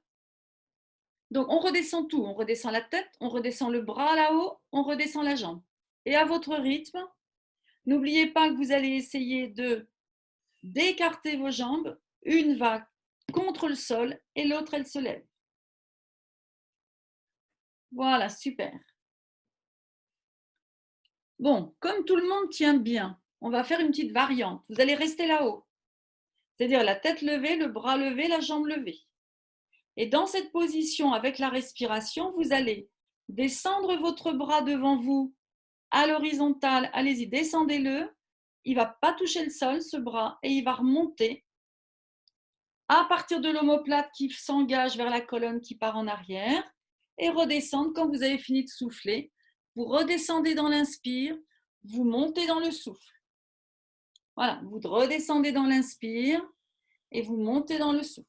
Donc, on redescend tout. On redescend la tête, on redescend le bras là-haut, on redescend la jambe. Et à votre rythme, n'oubliez pas que vous allez essayer d'écarter vos jambes. Une va contre le sol et l'autre, elle se lève. Voilà, super. Bon, comme tout le monde tient bien, on va faire une petite variante. Vous allez rester là-haut. C'est-à-dire la tête levée, le bras levé, la jambe levée. Et dans cette position, avec la respiration, vous allez descendre votre bras devant vous à l'horizontale. Allez-y, descendez-le. Il ne va pas toucher le sol, ce bras, et il va remonter à partir de l'omoplate qui s'engage vers la colonne qui part en arrière et redescendre quand vous avez fini de souffler. Vous redescendez dans l'inspire, vous montez dans le souffle. Voilà, vous redescendez dans l'inspire et vous montez dans le souffle.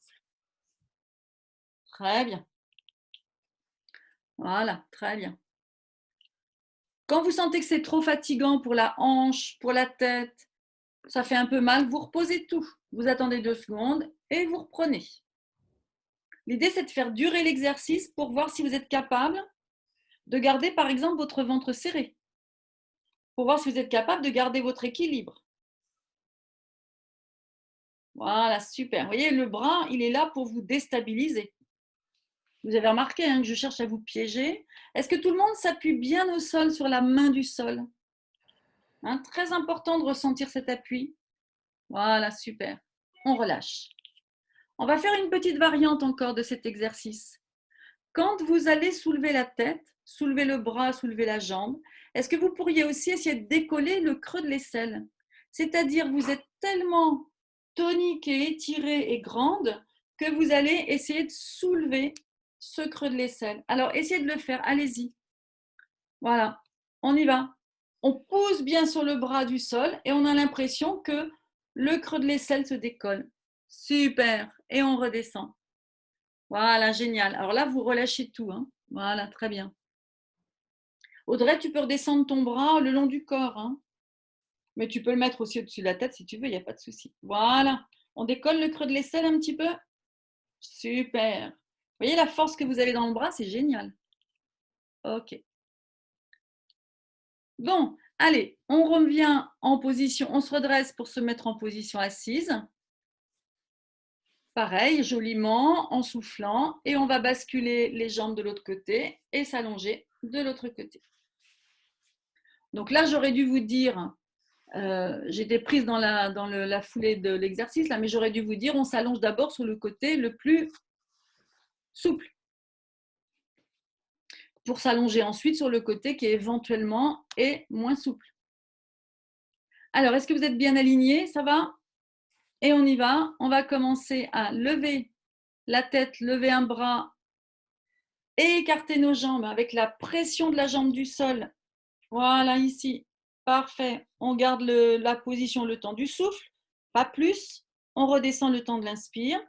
Très bien. Voilà, très bien. Quand vous sentez que c'est trop fatigant pour la hanche, pour la tête, ça fait un peu mal, vous reposez tout. Vous attendez 2 secondes et vous reprenez. L'idée, c'est de faire durer l'exercice pour voir si vous êtes capable de garder, par exemple, votre ventre serré. Pour voir si vous êtes capable de garder votre équilibre. Voilà, super. Vous voyez, le bras, il est là pour vous déstabiliser. Vous avez remarqué hein, que je cherche à vous piéger. Est-ce que tout le monde s'appuie bien au sol, sur la main du sol hein, très important de ressentir cet appui. Voilà, super. On relâche. On va faire une petite variante encore de cet exercice. Quand vous allez soulever la tête, soulever le bras, soulever la jambe, est-ce que vous pourriez aussi essayer de décoller le creux de l'aisselle? C'est-à-dire, vous êtes tellement tonique et étirée et grande que vous allez essayer de soulever ce creux de l'aisselle. Alors, essayez de le faire, allez-y. Voilà, on y va. On pousse bien sur le bras du sol et on a l'impression que le creux de l'aisselle se décolle. Super, et on redescend. Voilà, génial. Alors là, vous relâchez tout, hein. Voilà, très bien. Audrey, tu peux redescendre ton bras le long du corps, hein. Mais tu peux le mettre aussi au-dessus de la tête si tu veux, il n'y a pas de souci. Voilà, on décolle le creux de l'aisselle un petit peu. Super. Vous voyez la force que vous avez dans le bras, c'est génial. Ok. Bon, allez, on revient en position, on se redresse pour se mettre en position assise. Pareil, joliment, en soufflant, et on va basculer les jambes de l'autre côté et s'allonger de l'autre côté. Donc là, j'aurais dû vous dire, j'étais prise dans la foulée de l'exercice, là, mais j'aurais dû vous dire, on s'allonge d'abord sur le côté le plus souple, pour s'allonger ensuite sur le côté qui éventuellement est moins souple. Alors, est-ce que vous êtes bien alignés? Ça va? Et on y va. On va commencer à lever la tête, lever un bras et écarter nos jambes avec la pression de la jambe du sol. Voilà, ici. Parfait. On garde la position le temps du souffle, pas plus. On redescend le temps de l'inspire.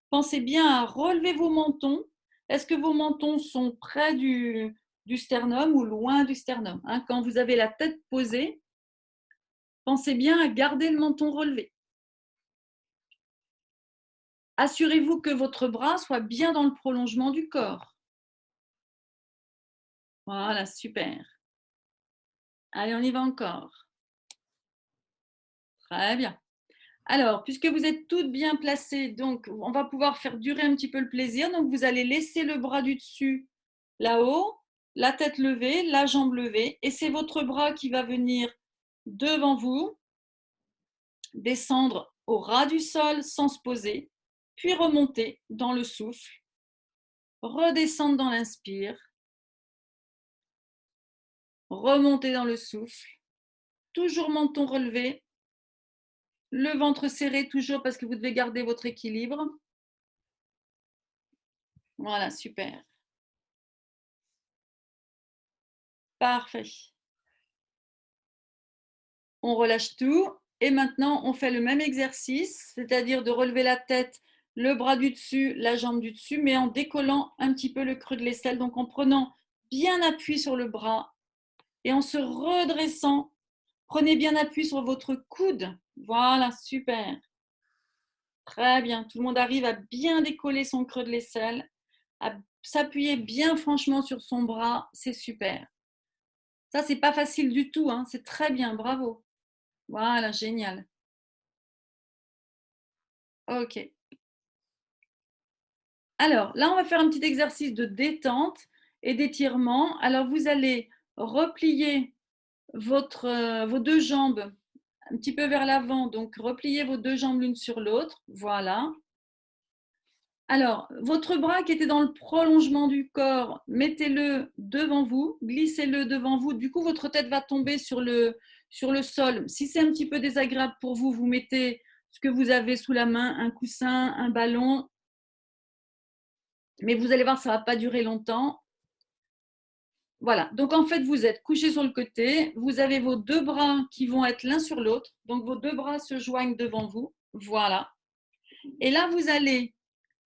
Pensez bien à relever vos mentons. Est-ce que vos mentons sont près du sternum ou loin du sternum, hein? Quand vous avez la tête posée, pensez bien à garder le menton relevé. Assurez-vous que votre bras soit bien dans le prolongement du corps. Voilà, super. Allez, on y va encore. Très bien. Alors, puisque vous êtes toutes bien placées, donc on va pouvoir faire durer un petit peu le plaisir. Donc, vous allez laisser le bras du dessus là-haut, la tête levée, la jambe levée, et c'est votre bras qui va venir devant vous, descendre au ras du sol sans se poser, puis remonter dans le souffle, redescendre dans l'inspire, remonter dans le souffle, toujours menton relevé, le ventre serré toujours parce que vous devez garder votre équilibre. Voilà, super. Parfait. On relâche tout et maintenant on fait le même exercice, c'est-à-dire de relever la tête, le bras du dessus, la jambe du dessus, mais en décollant un petit peu le creux de l'aisselle, donc en prenant bien appui sur le bras et en se redressant. Prenez bien appui sur votre coude. Voilà, super. Très bien. Tout le monde arrive à bien décoller son creux de l'aisselle, à s'appuyer bien franchement sur son bras. C'est super. Ça, c'est pas facile du tout, hein. C'est très bien. Bravo. Voilà, génial. Ok. Alors, là, on va faire un petit exercice de détente et d'étirement. Alors, vous allez replier vos deux jambes un petit peu vers l'avant. Donc, repliez vos deux jambes l'une sur l'autre. Voilà. Alors, votre bras qui était dans le prolongement du corps, mettez-le devant vous, glissez-le devant vous. Du coup, votre tête va tomber sur le sol. Si c'est un petit peu désagréable pour vous, vous mettez ce que vous avez sous la main, un coussin, un ballon. Mais vous allez voir, ça ne va pas durer longtemps. Voilà. Donc, en fait, vous êtes couché sur le côté. Vous avez vos deux bras qui vont être l'un sur l'autre. Donc, vos deux bras se joignent devant vous. Voilà. Et là, vous allez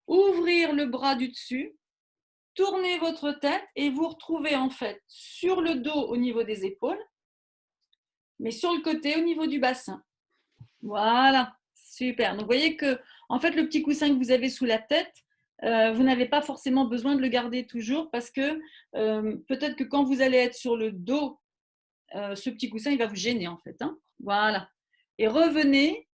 ouvrir le bras du dessus, tournez votre tête et vous retrouvez en fait sur le dos au niveau des épaules, mais sur le côté au niveau du bassin. Voilà, super. Donc vous voyez que en fait le petit coussin que vous avez sous la tête, vous n'avez pas forcément besoin de le garder toujours parce que peut-être que quand vous allez être sur le dos, ce petit coussin il va vous gêner en fait, hein. Voilà. Et revenez.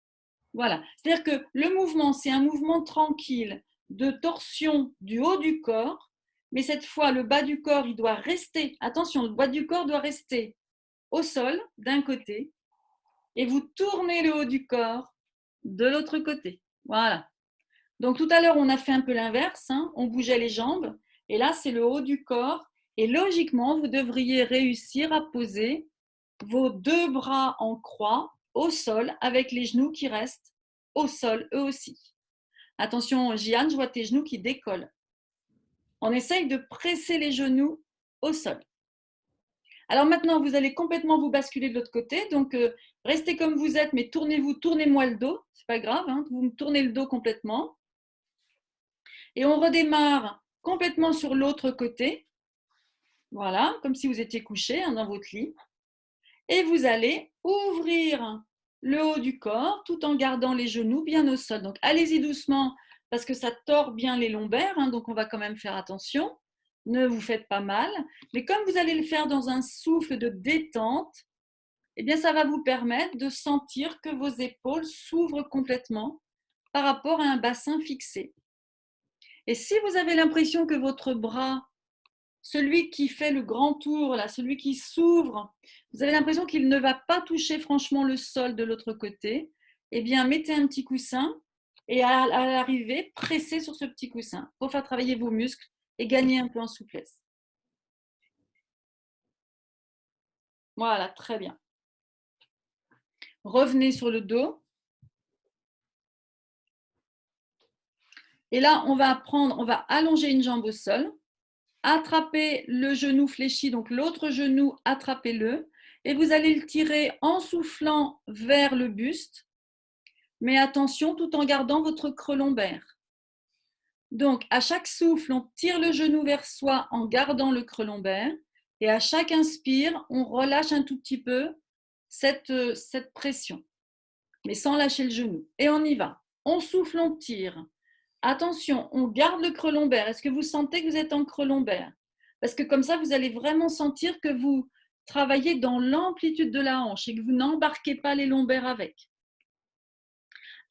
Voilà. C'est-à-dire que le mouvement, c'est un mouvement tranquille de torsion du haut du corps, mais cette fois, le bas du corps, il doit rester, attention, le bas du corps doit rester au sol d'un côté, et vous tournez le haut du corps de l'autre côté. Voilà. Donc tout à l'heure, on a fait un peu l'inverse, hein, on bougeait les jambes, et là, c'est le haut du corps, et logiquement, vous devriez réussir à poser vos deux bras en croix au sol avec les genoux qui restent au sol eux aussi. Attention, Jeanne, je vois tes genoux qui décollent. On essaye de presser les genoux au sol. Alors maintenant, vous allez complètement vous basculer de l'autre côté. Donc, restez comme vous êtes, mais tournez-vous, tournez-moi le dos. C'est pas grave, hein, vous me tournez le dos complètement. Et on redémarre complètement sur l'autre côté. Voilà, comme si vous étiez couché, hein, dans votre lit. Et vous allez ouvrir le haut du corps tout en gardant les genoux bien au sol. Donc allez-y doucement parce que ça tord bien les lombaires, hein, donc on va quand même faire attention. Ne vous faites pas mal. Mais comme vous allez le faire dans un souffle de détente, eh bien ça va vous permettre de sentir que vos épaules s'ouvrent complètement par rapport à un bassin fixé. Et si vous avez l'impression que votre bras, celui qui fait le grand tour, là, celui qui s'ouvre, vous avez l'impression qu'il ne va pas toucher franchement le sol de l'autre côté, eh bien, mettez un petit coussin et à l'arrivée, pressez sur ce petit coussin pour faire travailler vos muscles et gagner un peu en souplesse. Voilà, très bien. Revenez sur le dos. Et là, on va allonger une jambe au sol, attraper le genou fléchi, donc l'autre genou, attrapez-le, et vous allez le tirer en soufflant vers le buste, mais attention, tout en gardant votre creux lombaire. Donc, à chaque souffle, on tire le genou vers soi en gardant le creux lombaire, et à chaque inspire, on relâche un tout petit peu cette pression, mais sans lâcher le genou. Et on y va. On souffle, on tire. Attention, on garde le creux lombaire. Est-ce que vous sentez que vous êtes en creux lombaire? Parce que comme ça, vous allez vraiment sentir que vous travaillez dans l'amplitude de la hanche et que vous n'embarquez pas les lombaires avec.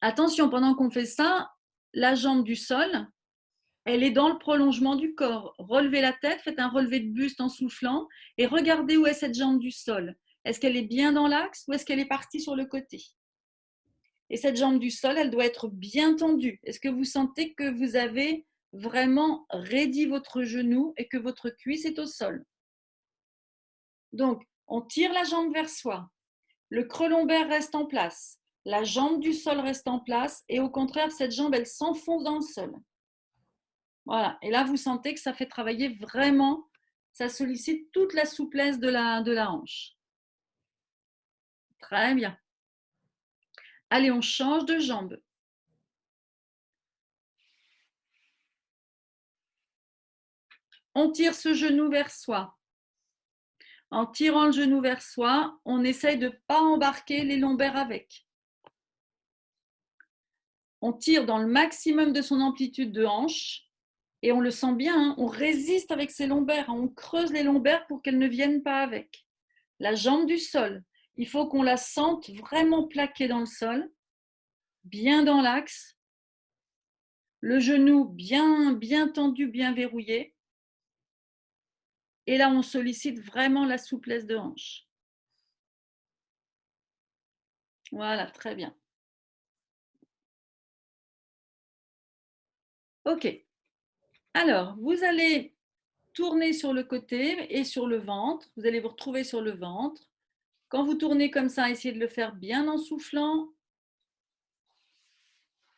Attention, pendant qu'on fait ça, la jambe du sol, elle est dans le prolongement du corps. Relevez la tête, faites un relevé de buste en soufflant et regardez où est cette jambe du sol. Est-ce qu'elle est bien dans l'axe ou est-ce qu'elle est partie sur le côté? Et cette jambe du sol, elle doit être bien tendue. Est-ce que vous sentez que vous avez vraiment raidi votre genou et que votre cuisse est au sol? Donc, on tire la jambe vers soi. Le creux lombaire reste en place. La jambe du sol reste en place. Et au contraire, cette jambe, elle s'enfonce dans le sol. Voilà. Et là, vous sentez que ça fait travailler vraiment, ça sollicite toute la souplesse de la hanche. Très bien. Allez, on change de jambe. On tire ce genou vers soi. En tirant le genou vers soi, on essaye de ne pas embarquer les lombaires avec. On tire dans le maximum de son amplitude de hanche et on le sent bien, hein, on résiste avec ses lombaires, on creuse les lombaires pour qu'elles ne viennent pas avec. La jambe du sol, il faut qu'on la sente vraiment plaquée dans le sol, bien dans l'axe. Le genou bien tendu, bien verrouillé. Et là, on sollicite vraiment la souplesse de hanche. Voilà, très bien. Ok. Alors, vous allez tourner sur le côté et sur le ventre. Vous allez vous retrouver sur le ventre. Quand vous tournez comme ça, essayez de le faire bien en soufflant.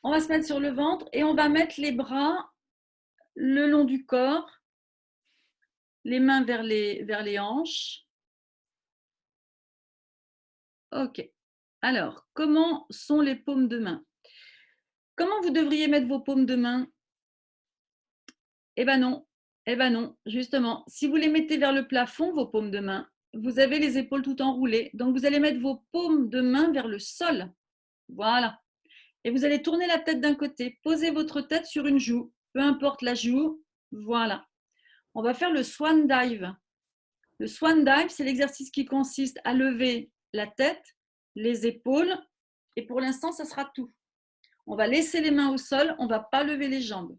On va se mettre sur le ventre et on va mettre les bras le long du corps, les mains vers les hanches. Ok. Alors, comment sont les paumes de main? Comment vous devriez mettre vos paumes de main? Eh ben non, justement, si vous les mettez vers le plafond, vos paumes de main, vous avez les épaules tout enroulées. Donc, vous allez mettre vos paumes de main vers le sol. Voilà. Et vous allez tourner la tête d'un côté. Posez votre tête sur une joue, peu importe la joue. Voilà. On va faire le swan dive. Le swan dive, c'est l'exercice qui consiste à lever la tête, les épaules. Et pour l'instant, ça sera tout. On va laisser les mains au sol, on ne va pas lever les jambes.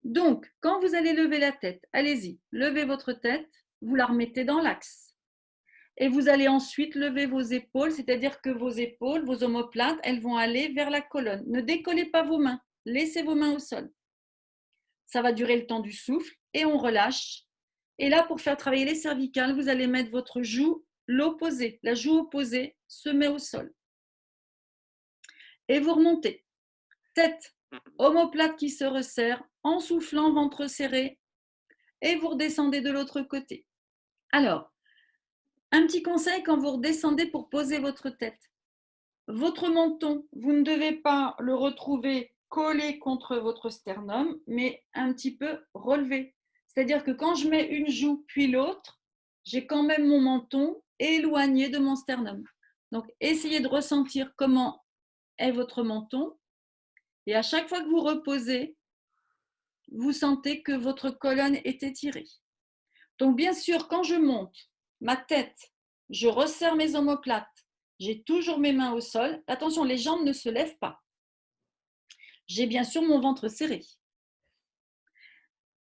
Donc, quand vous allez lever la tête, allez-y, levez votre tête, vous la remettez dans l'axe. Et vous allez ensuite lever vos épaules, c'est-à-dire que vos épaules, vos omoplates, elles vont aller vers la colonne. Ne décollez pas vos mains, laissez vos mains au sol. Ça va durer le temps du souffle et on relâche. Et là, pour faire travailler les cervicales, vous allez mettre votre joue l'opposé. La joue opposée se met au sol. Et vous remontez. Tête, omoplate qui se resserre, en soufflant, ventre serré. Et vous redescendez de l'autre côté. Alors, un petit conseil quand vous redescendez pour poser votre tête. Votre menton, vous ne devez pas le retrouver collé contre votre sternum, mais un petit peu relevé. C'est-à-dire que quand je mets une joue puis l'autre, j'ai quand même mon menton éloigné de mon sternum. Donc, essayez de ressentir comment est votre menton. Et à chaque fois que vous reposez, vous sentez que votre colonne est étirée. Donc, bien sûr, quand je monte ma tête, je resserre mes omoplates, j'ai toujours mes mains au sol. Attention, les jambes ne se lèvent pas. J'ai bien sûr mon ventre serré.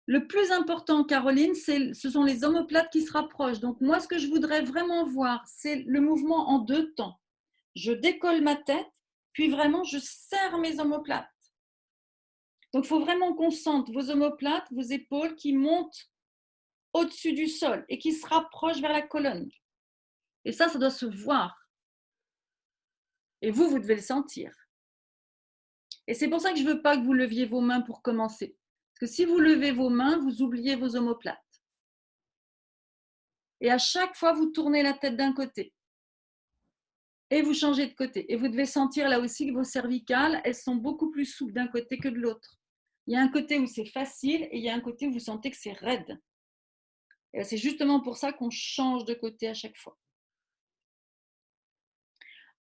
Le plus important, Caroline, ce sont les omoplates qui se rapprochent. Donc, moi, ce que je voudrais vraiment voir, c'est le mouvement en deux temps. Je décolle ma tête, puis vraiment, je serre mes omoplates. Donc, il faut vraiment qu'on sente vos omoplates, vos épaules qui montent au-dessus du sol et qui se rapprochent vers la colonne. Et ça doit se voir. Et vous, vous devez le sentir. Et c'est pour ça que je ne veux pas que vous leviez vos mains pour commencer. Parce que si vous levez vos mains, vous oubliez vos omoplates. Et à chaque fois, vous tournez la tête d'un côté. Et vous changez de côté. Et vous devez sentir là aussi que vos cervicales, elles sont beaucoup plus souples d'un côté que de l'autre. Il y a un côté où c'est facile et il y a un côté où vous sentez que c'est raide. Et c'est justement pour ça qu'on change de côté à chaque fois.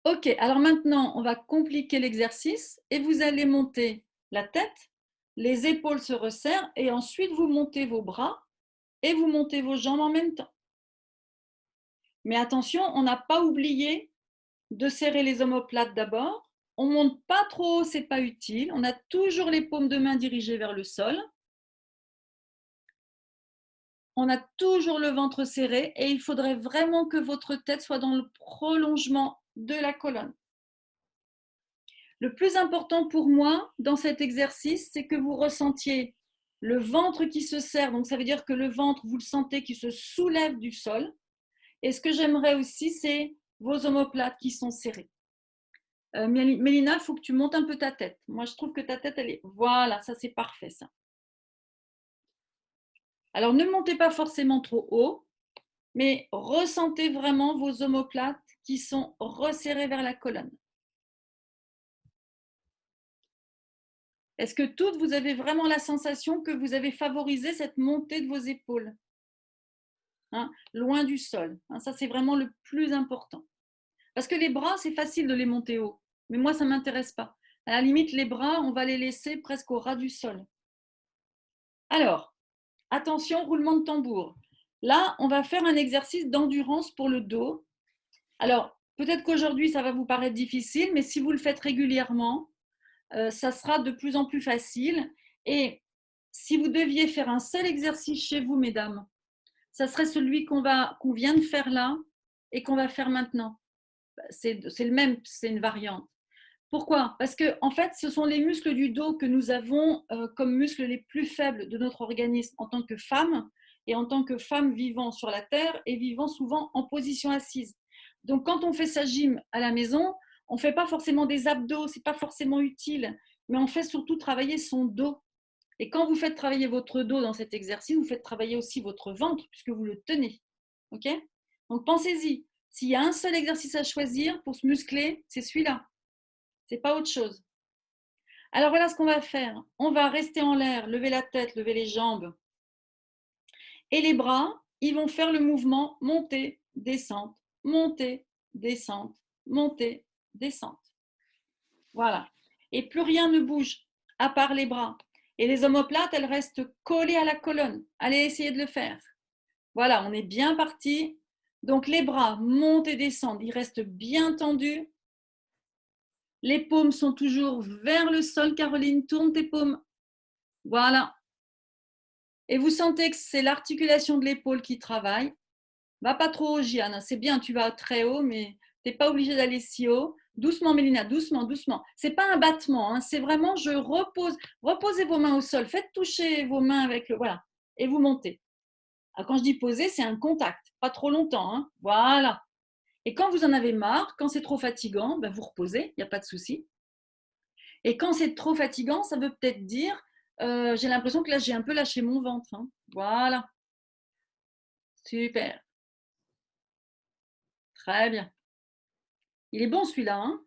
Ok, alors maintenant, on va compliquer l'exercice et vous allez monter la tête, les épaules se resserrent et ensuite vous montez vos bras et vous montez vos jambes en même temps. Mais attention, on n'a pas oublié de serrer les omoplates d'abord. On ne monte pas trop haut, ce n'est pas utile. On a toujours les paumes de main dirigées vers le sol. On a toujours le ventre serré et il faudrait vraiment que votre tête soit dans le prolongement de la colonne. Le plus important pour moi dans cet exercice, c'est que vous ressentiez le ventre qui se serre. Donc, ça veut dire que le ventre, vous le sentez qui se soulève du sol. Et ce que j'aimerais aussi, c'est vos omoplates qui sont serrées. Mélina, il faut que tu montes un peu ta tête. Moi, je trouve que ta tête, elle est… Voilà, ça, c'est parfait, ça. Alors, ne montez pas forcément trop haut, mais ressentez vraiment vos omoplates qui sont resserrées vers la colonne. Est-ce que toutes, vous avez vraiment la sensation que vous avez favorisé cette montée de vos épaules, hein, loin du sol, hein, ça, c'est vraiment le plus important. Parce que les bras, c'est facile de les monter haut, mais moi, ça ne m'intéresse pas. À la limite, les bras, on va les laisser presque au ras du sol. Alors, attention, roulement de tambour. Là, on va faire un exercice d'endurance pour le dos. Alors, peut-être qu'aujourd'hui, ça va vous paraître difficile, mais si vous le faites régulièrement, ça sera de plus en plus facile. Et si vous deviez faire un seul exercice chez vous, mesdames, ça serait celui qu'on vient de faire là et qu'on va faire maintenant. C'est le même, c'est une variante. Pourquoi? Parce que en fait, ce sont les muscles du dos que nous avons comme muscles les plus faibles de notre organisme en tant que femme et en tant que femme vivant sur la terre et vivant souvent en position assise. Donc, quand on fait sa gym à la maison, on ne fait pas forcément des abdos, ce n'est pas forcément utile, mais on fait surtout travailler son dos. Et quand vous faites travailler votre dos dans cet exercice, vous faites travailler aussi votre ventre puisque vous le tenez. Ok? Donc, pensez-y. S'il y a un seul exercice à choisir pour se muscler, c'est celui-là. Ce n'est pas autre chose. Alors voilà ce qu'on va faire. On va rester en l'air, lever la tête, lever les jambes. Et les bras, ils vont faire le mouvement montée, descente, montée, descente, montée, descente. Voilà. Et plus rien ne bouge, à part les bras. Et les omoplates, elles restent collées à la colonne. Allez essayer de le faire. Voilà, on est bien parti. Donc les bras montent et descendent. Ils restent bien tendus. Les paumes sont toujours vers le sol. Caroline, tourne tes paumes. Voilà. Et vous sentez que c'est l'articulation de l'épaule qui travaille. Va pas trop haut, Gianne. C'est bien, tu vas très haut, mais tu n'es pas obligé d'aller si haut. Doucement, Mélina, doucement, doucement. Ce n'est pas un battement, hein. C'est vraiment, je repose. Reposez vos mains au sol. Faites toucher vos mains avec le… Voilà. Et vous montez. Alors, quand je dis poser, c'est un contact. Pas trop longtemps, hein. Voilà. Et quand vous en avez marre, quand c'est trop fatigant, ben vous reposez, il n'y a pas de souci. Et quand c'est trop fatigant, ça veut peut-être dire, j'ai l'impression que là, j'ai un peu lâché mon ventre, hein. Voilà. Super. Très bien. Il est bon celui-là, hein.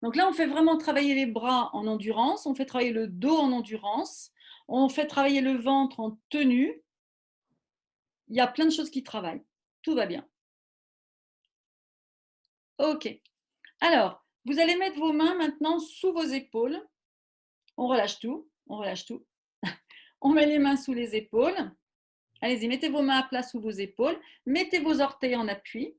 Donc là, on fait vraiment travailler les bras en endurance, on fait travailler le dos en endurance, on fait travailler le ventre en tenue. Il y a plein de choses qui travaillent. Tout va bien. Ok. Alors, vous allez mettre vos mains maintenant sous vos épaules. On relâche tout. On relâche tout. On met les mains sous les épaules. Allez-y, mettez vos mains à plat sous vos épaules. Mettez vos orteils en appui.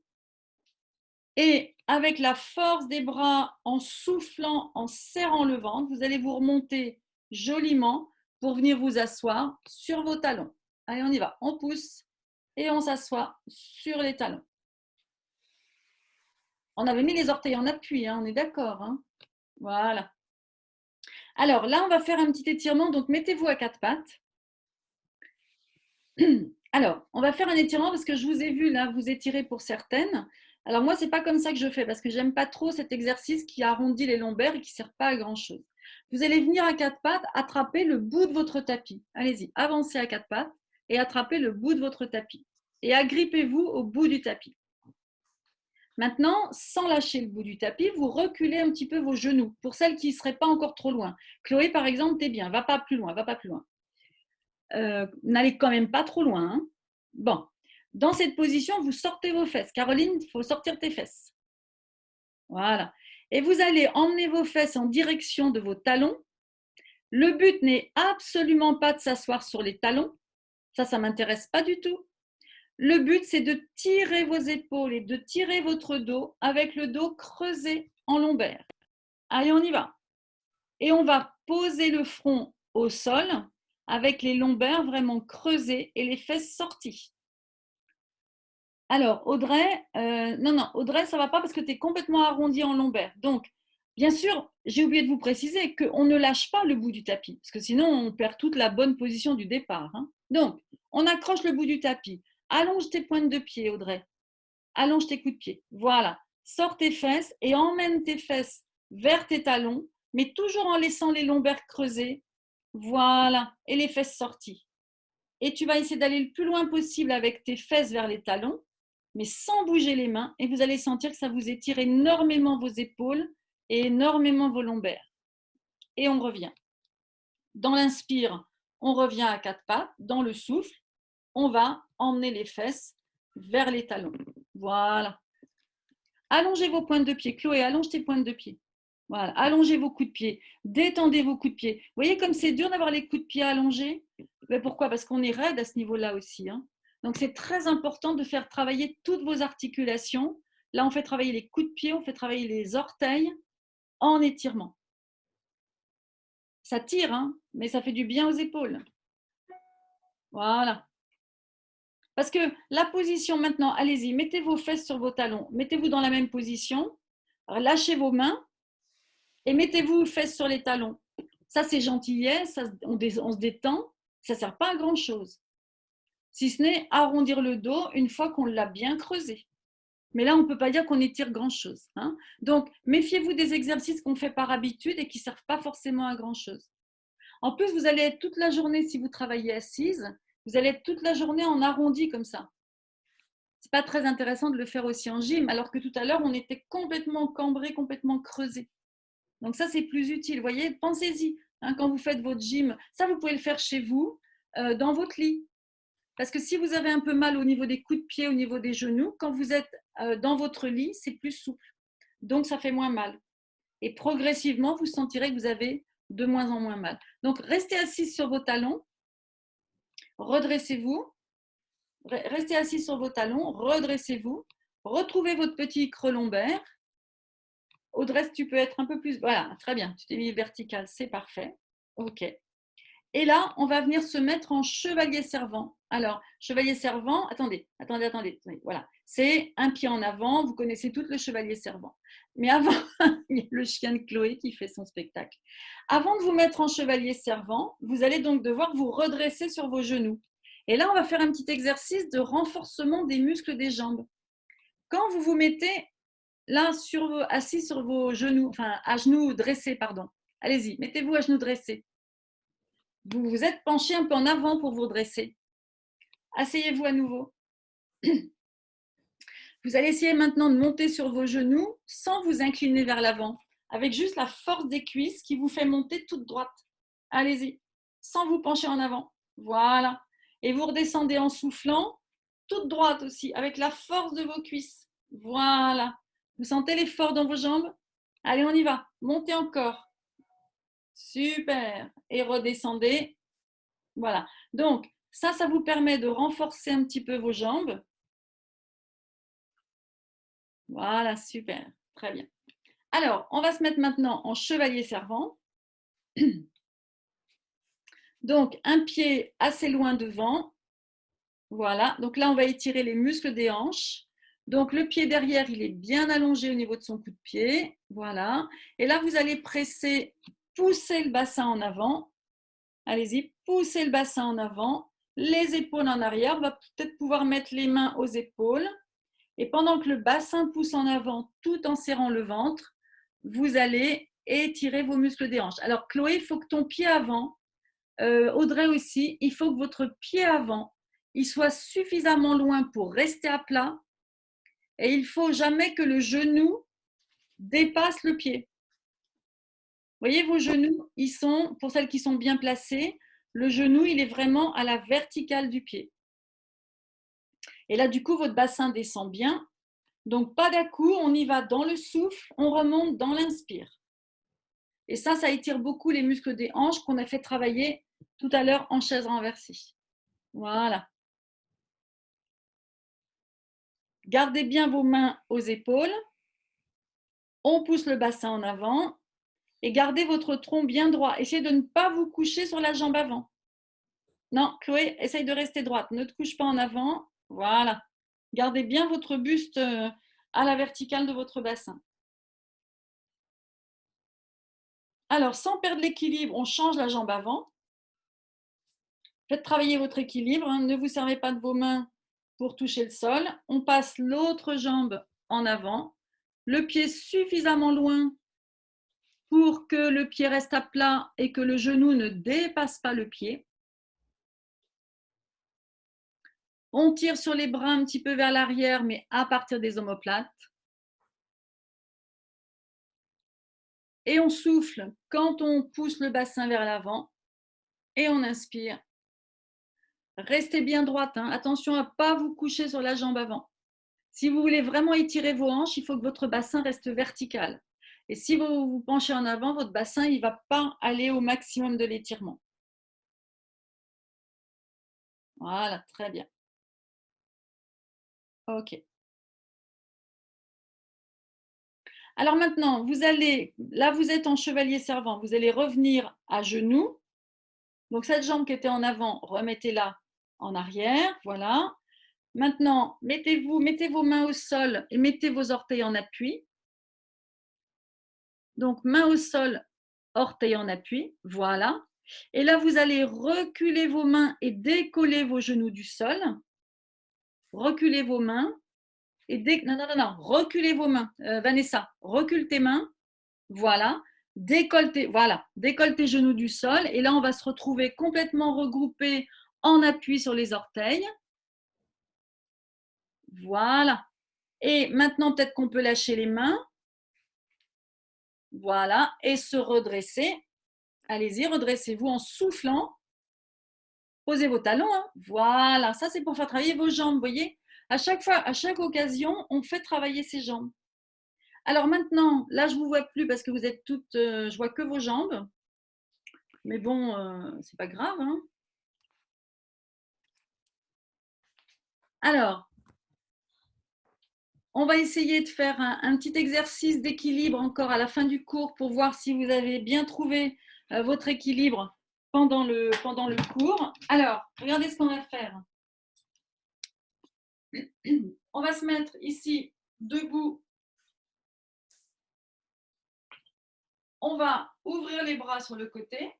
Et avec la force des bras, en soufflant, en serrant le ventre, vous allez vous remonter joliment pour venir vous asseoir sur vos talons. Allez, on y va. On pousse et on s'assoit sur les talons. On avait mis les orteils en appui, hein, on est d'accord, hein. Voilà. Alors là, on va faire un petit étirement. Donc, mettez-vous à quatre pattes. Alors, on va faire un étirement parce que je vous ai vu là, vous étirez pour certaines. Alors moi, c'est pas comme ça que je fais parce que j'aime pas trop cet exercice qui arrondit les lombaires et qui sert pas à grand chose. Vous allez venir à quatre pattes, attraper le bout de votre tapis. Allez-y, avancez à quatre pattes et attrapez le bout de votre tapis. Et agrippez-vous au bout du tapis. Maintenant, sans lâcher le bout du tapis, vous reculez un petit peu vos genoux pour celles qui ne seraient pas encore trop loin. Chloé, par exemple, t'es bien, va pas plus loin, va pas plus loin. N'allez quand même pas trop loin. Hein. Bon, dans cette position, vous sortez vos fesses. Caroline, il faut sortir tes fesses. Voilà. Et vous allez emmener vos fesses en direction de vos talons. Le but n'est absolument pas de s'asseoir sur les talons. Ça ne m'intéresse pas du tout. Le but, c'est de tirer vos épaules et de tirer votre dos avec le dos creusé en lombaire. Allez, on y va. Et on va poser le front au sol avec les lombaires vraiment creusés et les fesses sorties. Alors, Audrey, non, Audrey, ça ne va pas parce que tu es complètement arrondi en lombaire. Donc, bien sûr, j'ai oublié de vous préciser qu'on ne lâche pas le bout du tapis, parce que sinon, on perd toute la bonne position du départ. Hein. Donc, on accroche le bout du tapis. Allonge tes pointes de pied, Audrey. Allonge tes coups de pied. Voilà. Sors tes fesses et emmène tes fesses vers tes talons, mais toujours en laissant les lombaires creusés. Voilà. Et les fesses sorties. Et tu vas essayer d'aller le plus loin possible avec tes fesses vers les talons, mais sans bouger les mains. Et vous allez sentir que ça vous étire énormément vos épaules et énormément vos lombaires. Et on revient. Dans l'inspire, on revient à quatre pattes. Dans le souffle, on va emmener les fesses vers les talons. Voilà. Allongez vos pointes de pied. Chloé, allonge tes pointes de pied. Voilà. Allongez vos coups de pied. Détendez vos coups de pied. Vous voyez comme c'est dur d'avoir les coups de pied allongés? Mais pourquoi? Parce qu'on est raide à ce niveau-là aussi. Hein. Donc, c'est très important de faire travailler toutes vos articulations. Là, on fait travailler les coups de pied, on fait travailler les orteils en étirement. Ça tire, hein, mais ça fait du bien aux épaules. Voilà. Parce que la position maintenant, allez-y, mettez vos fesses sur vos talons, mettez-vous dans la même position, lâchez vos mains et mettez-vous fesses sur les talons. Ça, c'est gentillet, ça, on se détend, ça ne sert pas à grand-chose. Si ce n'est arrondir le dos une fois qu'on l'a bien creusé. Mais là, on ne peut pas dire qu'on étire grand-chose. Hein. Donc, méfiez-vous des exercices qu'on fait par habitude et qui ne servent pas forcément à grand-chose. En plus, vous allez être toute la journée, si vous travaillez assise, vous allez être toute la journée en arrondi comme ça. Ce n'est pas très intéressant de le faire aussi en gym, alors que tout à l'heure, on était complètement cambré, complètement creusé. Donc ça, c'est plus utile. Vous voyez, pensez-y hein, quand vous faites votre gym. Ça, vous pouvez le faire chez vous, dans votre lit. Parce que si vous avez un peu mal au niveau des coups de pied, au niveau des genoux, quand vous êtes dans votre lit, c'est plus souple. Donc, ça fait moins mal. Et progressivement, vous sentirez que vous avez de moins en moins mal. Donc, restez assis sur vos talons. Redressez-vous. Restez assis sur vos talons. Redressez-vous. Retrouvez votre petit creux lombaire. Audrey, tu peux être un peu plus… Voilà, très bien. Tu t'es mis vertical, c'est parfait. OK. Et là, on va venir se mettre en chevalier servant. Alors, chevalier servant, attendez. Voilà, c'est un pied en avant. Vous connaissez tout le chevalier servant. Mais avant, il y a le chien de Chloé qui fait son spectacle. Avant de vous mettre en chevalier servant, vous allez donc devoir vous redresser sur vos genoux. Et là, on va faire un petit exercice de renforcement des muscles des jambes. Quand vous vous mettez là, assis sur vos genoux, enfin à genoux dressés, pardon. Allez-y, mettez-vous à genoux dressés. Vous vous êtes penché un peu en avant pour vous redresser. Asseyez-vous à nouveau. Vous allez essayer maintenant de monter sur vos genoux sans vous incliner vers l'avant, avec juste la force des cuisses qui vous fait monter toute droite. Allez-y, sans vous pencher en avant. Voilà. Et vous redescendez en soufflant, toute droite aussi, avec la force de vos cuisses. Voilà. Vous sentez l'effort dans vos jambes? Allez, on y va. Montez encore. Super. Et redescendez. Voilà. Donc, ça vous permet de renforcer un petit peu vos jambes. Voilà, super. Très bien. Alors, on va se mettre maintenant en chevalier servant. Donc, un pied assez loin devant. Voilà. Donc là, on va étirer les muscles des hanches. Donc, le pied derrière, il est bien allongé au niveau de son coup de pied. Voilà. Et là, vous allez presser, pousser le bassin en avant. Allez-y, poussez le bassin en avant. Les épaules en arrière. On va peut-être pouvoir mettre les mains aux épaules. Et pendant que le bassin pousse en avant tout en serrant le ventre, vous allez étirer vos muscles des hanches. Alors Chloé, il faut que ton pied avant, Audrey aussi, il faut que votre pied avant, il soit suffisamment loin pour rester à plat et il ne faut jamais que le genou dépasse le pied. Vous voyez, vos genoux, ils sont, pour celles qui sont bien placées, le genou, il est vraiment à la verticale du pied. Et là, du coup, votre bassin descend bien. Donc, pas d'à-coup, on y va dans le souffle, on remonte dans l'inspire. Et ça étire beaucoup les muscles des hanches qu'on a fait travailler tout à l'heure en chaise renversée. Voilà. Gardez bien vos mains aux épaules. On pousse le bassin en avant et gardez votre tronc bien droit. Essayez de ne pas vous coucher sur la jambe avant. Non, Chloé, essaye de rester droite. Ne te couche pas en avant. Voilà. Gardez bien votre buste à la verticale de votre bassin. Alors, sans perdre l'équilibre, on change la jambe avant. Faites travailler votre équilibre. Hein. Ne vous servez pas de vos mains pour toucher le sol. On passe l'autre jambe en avant. Le pied suffisamment loin pour que le pied reste à plat et que le genou ne dépasse pas le pied. On tire sur les bras un petit peu vers l'arrière, mais à partir des omoplates. Et on souffle quand on pousse le bassin vers l'avant. Et on inspire. Restez bien droite. Hein. Attention à ne pas vous coucher sur la jambe avant. Si vous voulez vraiment étirer vos hanches, il faut que votre bassin reste vertical. Et si vous vous penchez en avant, votre bassin ne va pas aller au maximum de l'étirement. Voilà, très bien. OK. Alors maintenant, là vous êtes en chevalier servant, vous allez revenir à genoux. Donc cette jambe qui était en avant, remettez-la en arrière, voilà. Maintenant, mettez vos mains au sol et mettez vos orteils en appui. Donc main au sol, orteils en appui, voilà. Et là, vous allez reculer vos mains et décoller vos genoux du sol. Reculez vos mains et non, reculez vos mains. Vanessa, recule tes mains. Voilà. Décolle tes genoux du sol. Et là, on va se retrouver complètement regroupés en appui sur les orteils. Voilà. Et maintenant, peut-être qu'on peut lâcher les mains. Voilà. Et se redresser. Allez-y, redressez-vous en soufflant. Posez vos talons. Hein. Voilà. Ça, c'est pour faire travailler vos jambes. Vous voyez, à chaque occasion, on fait travailler ses jambes. Alors maintenant, là, je ne vous vois plus parce que vous êtes toutes, je vois que vos jambes. Mais bon, c'est pas grave. Hein. Alors, on va essayer de faire un petit exercice d'équilibre encore à la fin du cours pour voir si vous avez bien trouvé votre équilibre pendant le cours. Alors, regardez ce qu'on va faire. On va se mettre ici debout. On va ouvrir les bras sur le côté.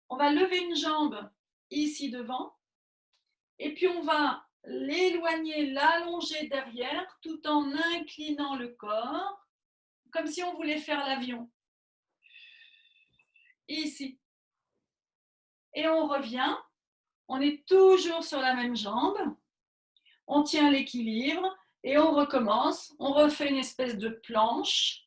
On va lever une jambe ici devant. Et puis, on va l'éloigner, l'allonger derrière tout en inclinant le corps, comme si on voulait faire l'avion. Ici. Et on revient. On est toujours sur la même jambe. On tient l'équilibre et on recommence. On refait une espèce de planche.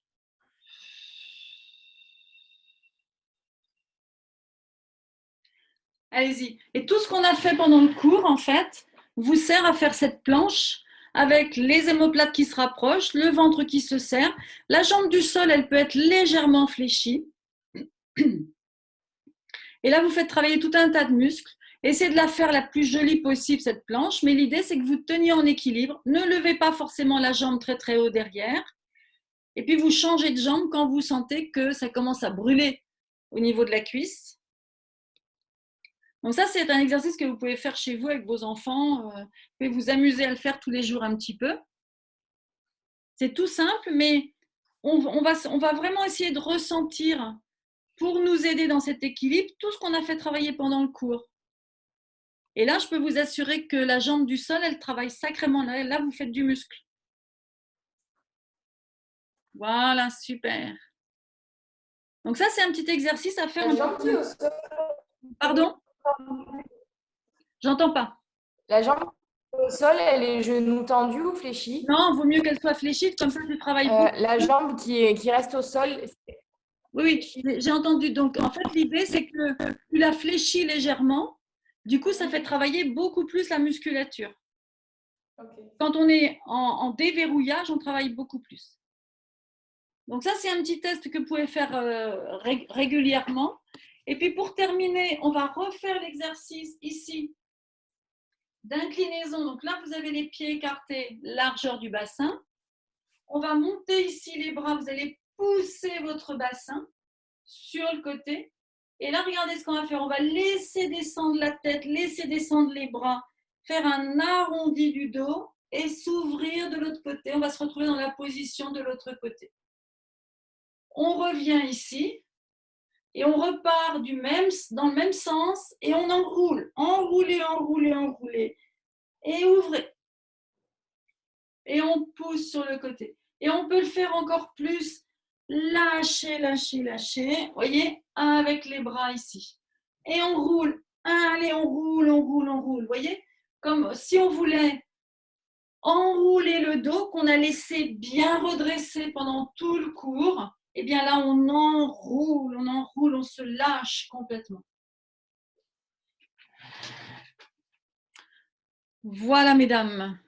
Allez-y. Et tout ce qu'on a fait pendant le cours, en fait, vous sert à faire cette planche avec les omoplates qui se rapprochent, le ventre qui se serre. La jambe du sol, elle peut être légèrement fléchie. Et là, vous faites travailler tout un tas de muscles. Essayez de la faire la plus jolie possible, cette planche. Mais l'idée, c'est que vous teniez en équilibre. Ne levez pas forcément la jambe très, très haut derrière. Et puis, vous changez de jambe quand vous sentez que ça commence à brûler au niveau de la cuisse. Donc ça, c'est un exercice que vous pouvez faire chez vous avec vos enfants. Vous pouvez vous amuser à le faire tous les jours un petit peu. C'est tout simple, mais on va vraiment essayer de ressentir, pour nous aider dans cet équilibre, tout ce qu'on a fait travailler pendant le cours. Et là, je peux vous assurer que la jambe du sol, elle travaille sacrément. Là, vous faites du muscle. Voilà, super. Donc ça, c'est un petit exercice à faire. La jambe qui est au sol. Pardon? J'entends pas. La jambe au sol, elle est genou tendu ou fléchi? Non, vaut mieux qu'elle soit fléchie, comme ça tu travailles beaucoup. La jambe qui reste au sol, c'est Oui, fléchi. oui, j'ai entendu. Donc, en fait, l'idée, c'est que tu la fléchis légèrement. Du coup, ça fait travailler beaucoup plus la musculature. Ok. Quand on est en déverrouillage, on travaille beaucoup plus. Donc, ça, c'est un petit test que vous pouvez faire régulièrement. Et puis, pour terminer, on va refaire l'exercice ici d'inclinaison. Donc là, vous avez les pieds écartés, largeur du bassin. On va monter ici les bras. Vous allez pousser votre bassin sur le côté. Et là, regardez ce qu'on va faire. On va laisser descendre la tête, laisser descendre les bras, faire un arrondi du dos et s'ouvrir de l'autre côté. On va se retrouver dans la position de l'autre côté. On revient ici et on repart dans le même sens et on enroule. Enroulez, enroulez, enroulez. Et ouvrez. Et on pousse sur le côté. Et on peut le faire encore plus. Lâchez, lâchez, lâchez. Vous voyez, avec les bras ici. Et on roule. Allez, on roule, on roule, on roule. Vous voyez, comme si on voulait enrouler le dos qu'on a laissé bien redresser pendant tout le cours. Et bien là, on enroule, on se lâche complètement. Voilà, mesdames.